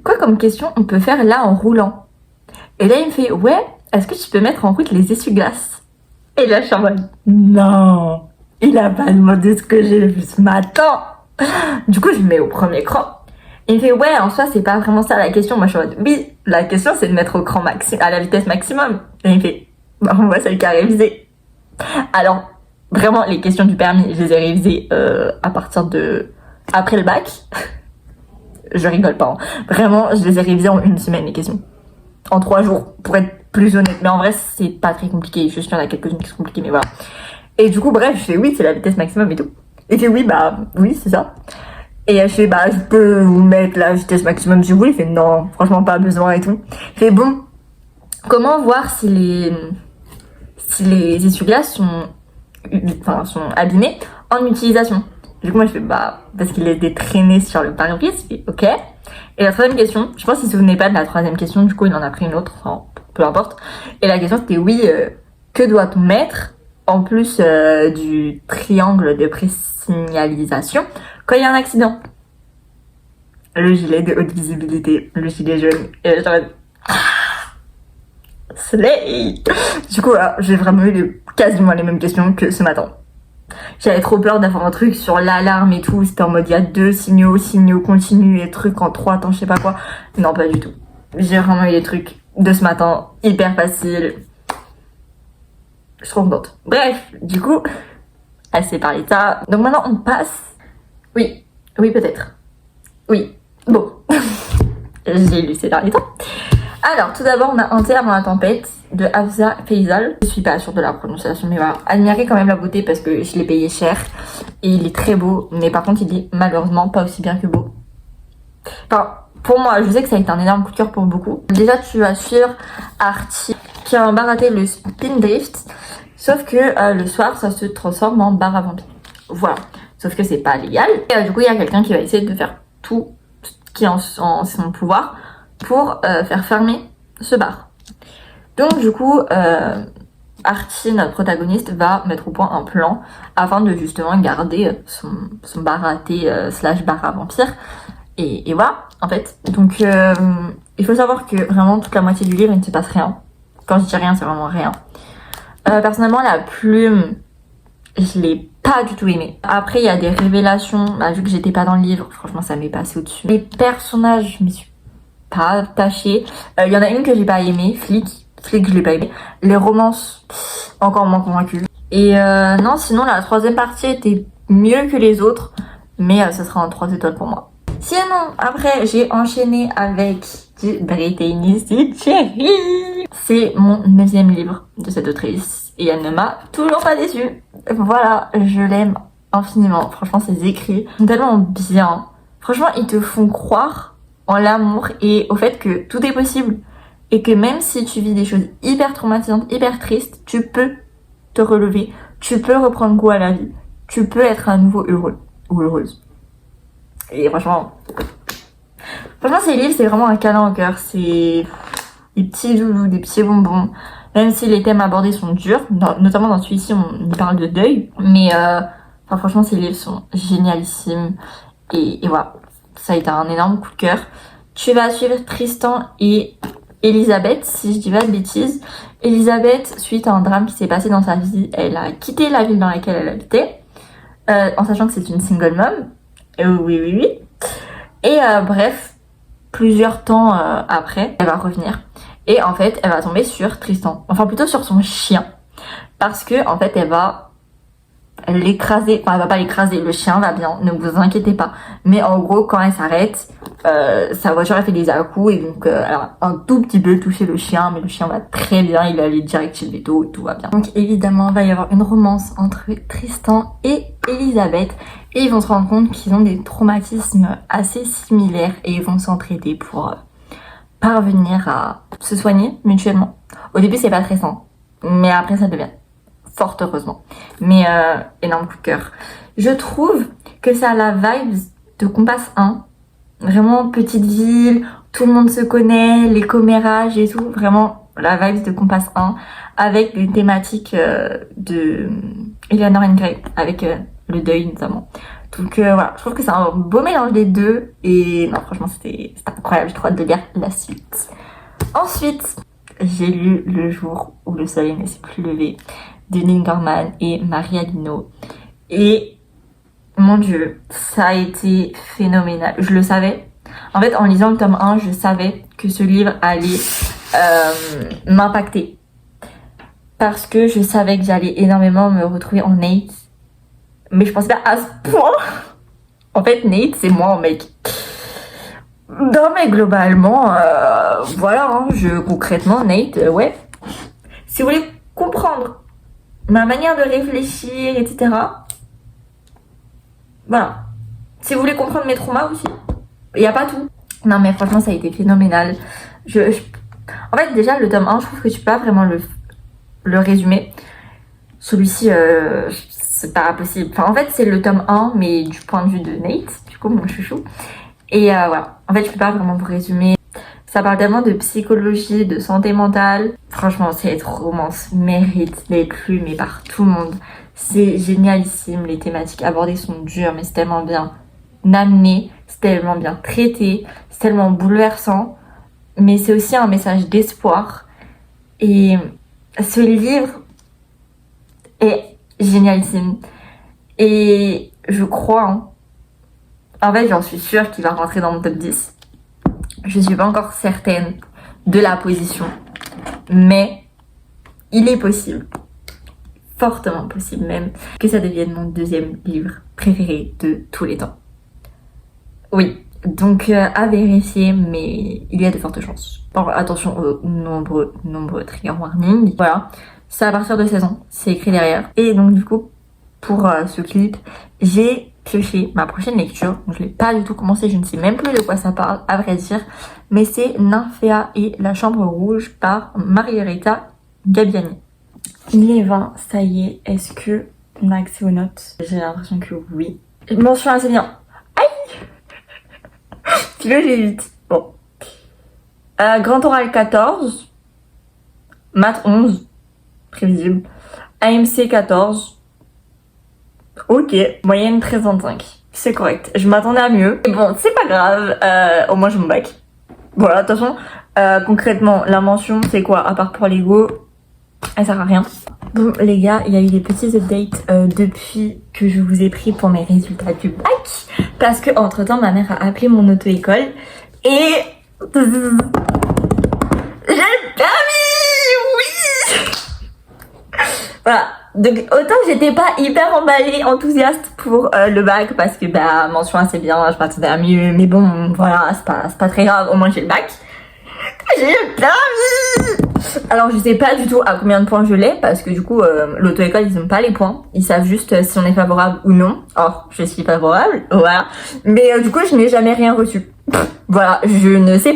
quoi comme question on peut faire là en roulant? Et là, il me fait, ouais, est-ce que tu peux mettre en route les essuie-glaces? Et là, je suis en mode, non, il a pas demandé ce que j'ai vu ce matin. Du coup, je me mets au premier cran. Il me fait, ouais, en soi, c'est pas vraiment ça la question. Moi, je suis en mode, oui, la question, c'est de mettre au cran à la vitesse maximum. Et il me fait, On voit celle qui a révisé. Alors, vraiment, les questions du permis, je les ai révisées à partir de... après le bac. Je rigole pas. Hein. Vraiment, je les ai révisées en 1 semaine, les questions. En 3 jours, pour être plus honnête. Mais en vrai, c'est pas très compliqué. Juste qu'il y en a quelques-unes qui sont compliquées, mais voilà. Et du coup, bref, je fais oui, c'est la vitesse maximum et tout. Et fait oui, bah, oui, c'est ça. Et je fais, bah, je peux vous mettre la vitesse maximum si vous voulez. Il fait, non, franchement, pas besoin et tout. Je fais, bon, comment voir si les essuie-glaces sont abîmés en utilisation? Du coup, moi, je fais, bah, parce qu'il est traîné sur le pare-brise. Je fais, ok. Et la troisième question, je pense qu'il se souvenait pas de la troisième question, du coup, il en a pris une autre, enfin, peu importe. Et la question, c'était, oui, que doit-on mettre en plus du triangle de présignalisation quand il y a un accident? Le gilet de haute visibilité, le gilet jaune. Et j'aurais dit, slay. Du coup, voilà, j'ai vraiment eu quasiment les mêmes questions que ce matin. J'avais trop peur d'avoir un truc sur l'alarme et tout. C'était en mode, il y a 2 signaux continus et trucs en 3 temps, je sais pas quoi. Non, pas du tout. J'ai vraiment eu des trucs de ce matin, hyper faciles. Je suis trop contente. Bref, du coup, assez parlé de ça. Donc maintenant, on passe... Oui, peut-être. Oui, bon. J'ai lu ces derniers temps. Alors, tout d'abord, on a Un thé avant la tempête de Hafsa Faisal. Je suis pas sûre de la prononciation, mais voilà. Admirez quand même la beauté parce que je l'ai payé cher. Et il est très beau, mais par contre, il est malheureusement pas aussi bien que beau. Enfin, pour moi, je sais que ça a été un énorme coup de cœur pour beaucoup. Déjà, tu vas suivre Archie qui a baraté le Spindrift. Sauf que le soir, ça se transforme en bar à vampires. Voilà. Sauf que c'est pas légal. Et du coup, il y a quelqu'un qui va essayer de faire tout ce qui est en son pouvoir pour faire fermer ce bar. Donc du coup, Archie, notre protagoniste, va mettre au point un plan afin de justement garder son bar à thé / bar à vampire. Et voilà, en fait. Donc il faut savoir que vraiment toute la moitié du livre, il ne se passe rien. Quand je dis rien, c'est vraiment rien. Personnellement, la plume, je l'ai pas du tout aimée. Après, il y a des révélations. Bah, vu que j'étais pas dans le livre, franchement, ça m'est passé au-dessus. Les personnages, je me suis pas attachée. Il y en a une que j'ai pas aimée, Flic, je l'ai pas aimée. Les romances, encore moins convaincue. Et non, sinon, la troisième partie était mieux que les autres. Mais ça sera en 3 étoiles pour moi. Sinon, après, j'ai enchaîné avec du Brittany Cherry. C'est mon 9e livre de cette autrice et elle ne m'a toujours pas déçue. Voilà, je l'aime infiniment. Franchement, ses écrits sont tellement bien. Franchement, ils te font croire en l'amour et au fait que tout est possible. Et que même si tu vis des choses hyper traumatisantes, hyper tristes, tu peux te relever. Tu peux reprendre goût à la vie. Tu peux être à nouveau heureux ou heureuse. Et franchement, ces livres, c'est vraiment un câlin au cœur. C'est des petits doudous, des petits bonbons. Même si les thèmes abordés sont durs, notamment dans celui-ci, on y parle de deuil. Mais franchement, ces livres sont génialissimes. Et voilà, ça a été un énorme coup de cœur. Tu vas suivre Tristan et Elisabeth, si je dis pas de bêtises. Elisabeth, suite à un drame qui s'est passé dans sa vie, elle a quitté la ville dans laquelle elle habitait, en sachant que c'est une single mom. Oui. Et bref, plusieurs temps après, elle va revenir. Et en fait, elle va tomber sur Tristan. Enfin, plutôt sur son chien. Parce que, en fait, elle va l'écraser. Enfin, elle va pas l'écraser. Le chien va bien. Ne vous inquiétez pas. Mais en gros, quand elle s'arrête, sa voiture, elle fait des à-coups. Et donc, elle a un tout petit peu touché le chien. Mais le chien va très bien. Il est allé direct chez le veto et tout va bien. Donc, évidemment, il va y avoir une romance entre Tristan et Elisabeth. Et ils vont se rendre compte qu'ils ont des traumatismes assez similaires. Et ils vont s'entraider pour parvenir à se soigner mutuellement. Au début, c'est pas très sain. Mais après, ça devient fort heureusement. Mais énorme coup de cœur. Je trouve que ça a la vibe de Compass 1. Vraiment petite ville, tout le monde se connaît, les commérages et tout. Vraiment la vibe de Compass 1 avec des thématiques de Eleanor and Gray avec le deuil notamment. Donc voilà, je trouve que c'est un beau mélange des deux. Et non, franchement, c'était incroyable. J'ai trop hâte de lire la suite. Ensuite, j'ai lu Le jour où le soleil ne s'est plus levé de Neil Gaiman et Maria Lino. Et mon Dieu, ça a été phénoménal. Je le savais. En fait, en lisant le tome 1, je savais que ce livre allait m'impacter. parce que je savais que j'allais énormément me retrouver en Nate. Mais je pensais pas à ce point. En fait, Nate, c'est moi en mec. Non, mais globalement, voilà, hein, concrètement, Nate, ouais. Si vous voulez comprendre ma manière de réfléchir, etc. Voilà. Si vous voulez comprendre mes traumas aussi, il n'y a pas tout. Non, mais franchement, ça a été phénoménal. En fait, déjà, le tome 1, je trouve que tu peux pas vraiment le résumer. Celui-ci, c'est pas possible. Enfin, en fait, c'est le tome 1, mais du point de vue de Nate, du coup, mon chouchou. Et voilà. En fait, je peux pas vraiment vous résumer. Ça parle tellement de psychologie, de santé mentale. Franchement, cette romance mérite d'être lue, mais par tout le monde. C'est génialissime. Les thématiques abordées sont dures, mais c'est tellement bien amené, c'est tellement bien traité, c'est tellement bouleversant. Mais c'est aussi un message d'espoir. Et ce livre est génialissime. Et je crois, hein, en fait, j'en suis sûre qu'il va rentrer dans mon top 10. Je suis pas encore certaine de la position, mais il est possible, fortement possible même, que ça devienne mon deuxième livre préféré de tous les temps. Oui, donc à vérifier, mais il y a de fortes chances. Alors, attention aux nombreux trigger warnings. Voilà, c'est à partir de 16 ans, c'est écrit derrière. Et donc du coup, pour ce clip, j'ai pioché ma prochaine lecture. Je l'ai pas du tout commencé, je ne sais même plus de quoi ça parle, à vrai dire. Mais c'est Nymphéa et la Chambre Rouge par Margherita Gabbiani. Il est 20, ça y est, est-ce que on a accès aux notes? J'ai l'impression que oui. Mention assez bien. Aïe. Philo, j'ai 8. Bon. Grand oral 14. Maths 11. Prévisible. AMC 14. Ok, moyenne 13,25. C'est correct, je m'attendais à mieux. Mais bon, c'est pas grave, au moins je me bac. Voilà, de toute façon, concrètement, la mention, c'est quoi? À part pour l'ego, elle sert à rien. Bon, les gars, il y a eu des petits updates depuis que je vous ai pris pour mes résultats du bac. Parce que, entre temps, ma mère a appelé mon auto-école. Et... j'ai le permis! Oui! Voilà. Donc autant j'étais pas hyper emballée, enthousiaste pour le bac parce que bah mention assez bien, je m'attendais à mieux, mais bon voilà, c'est pas très grave, au moins j'ai le bac. J'ai le permis. Alors je sais pas du tout à combien de points je l'ai parce que du coup l'auto-école ils ont pas les points, ils savent juste si on est favorable ou non. Or je suis favorable, voilà. Mais du coup je n'ai jamais rien reçu. Voilà, je ne sais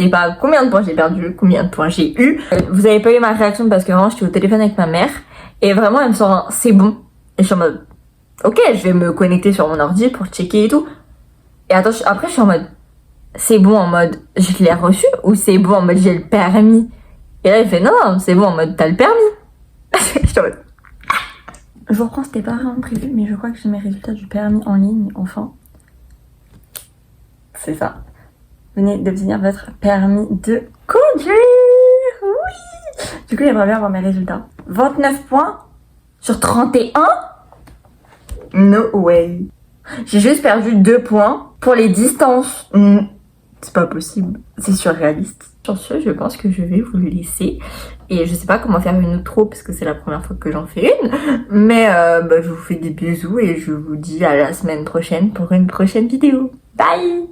pas combien de points j'ai perdu, combien de points j'ai eu. Vous avez pas eu ma réaction parce que vraiment j'étais au téléphone avec ma mère. Et vraiment, elle me sort un c'est bon. Et je suis en mode, ok, je vais me connecter sur mon ordi pour checker et tout. Et attends, après, je suis en mode, c'est bon en mode, je l'ai reçu ou c'est bon en mode, j'ai le permis. Et là, il fait, non, c'est bon en mode, t'as le permis. Je suis en mode, je vous reprends, c'était pas vraiment prévu, mais je crois que j'ai mes résultats du permis en ligne, enfin. C'est ça. Venez d'obtenir votre permis de conduire. Oui. Du coup, j'aimerais bien avoir mes résultats. 29 points sur 31? No way. J'ai juste perdu 2 points pour les distances. C'est pas possible. C'est surréaliste. Sur ce, je pense que je vais vous le laisser. Et je sais pas comment faire une outro parce que c'est la première fois que j'en fais une. Mais je vous fais des bisous et je vous dis à la semaine prochaine pour une prochaine vidéo. Bye!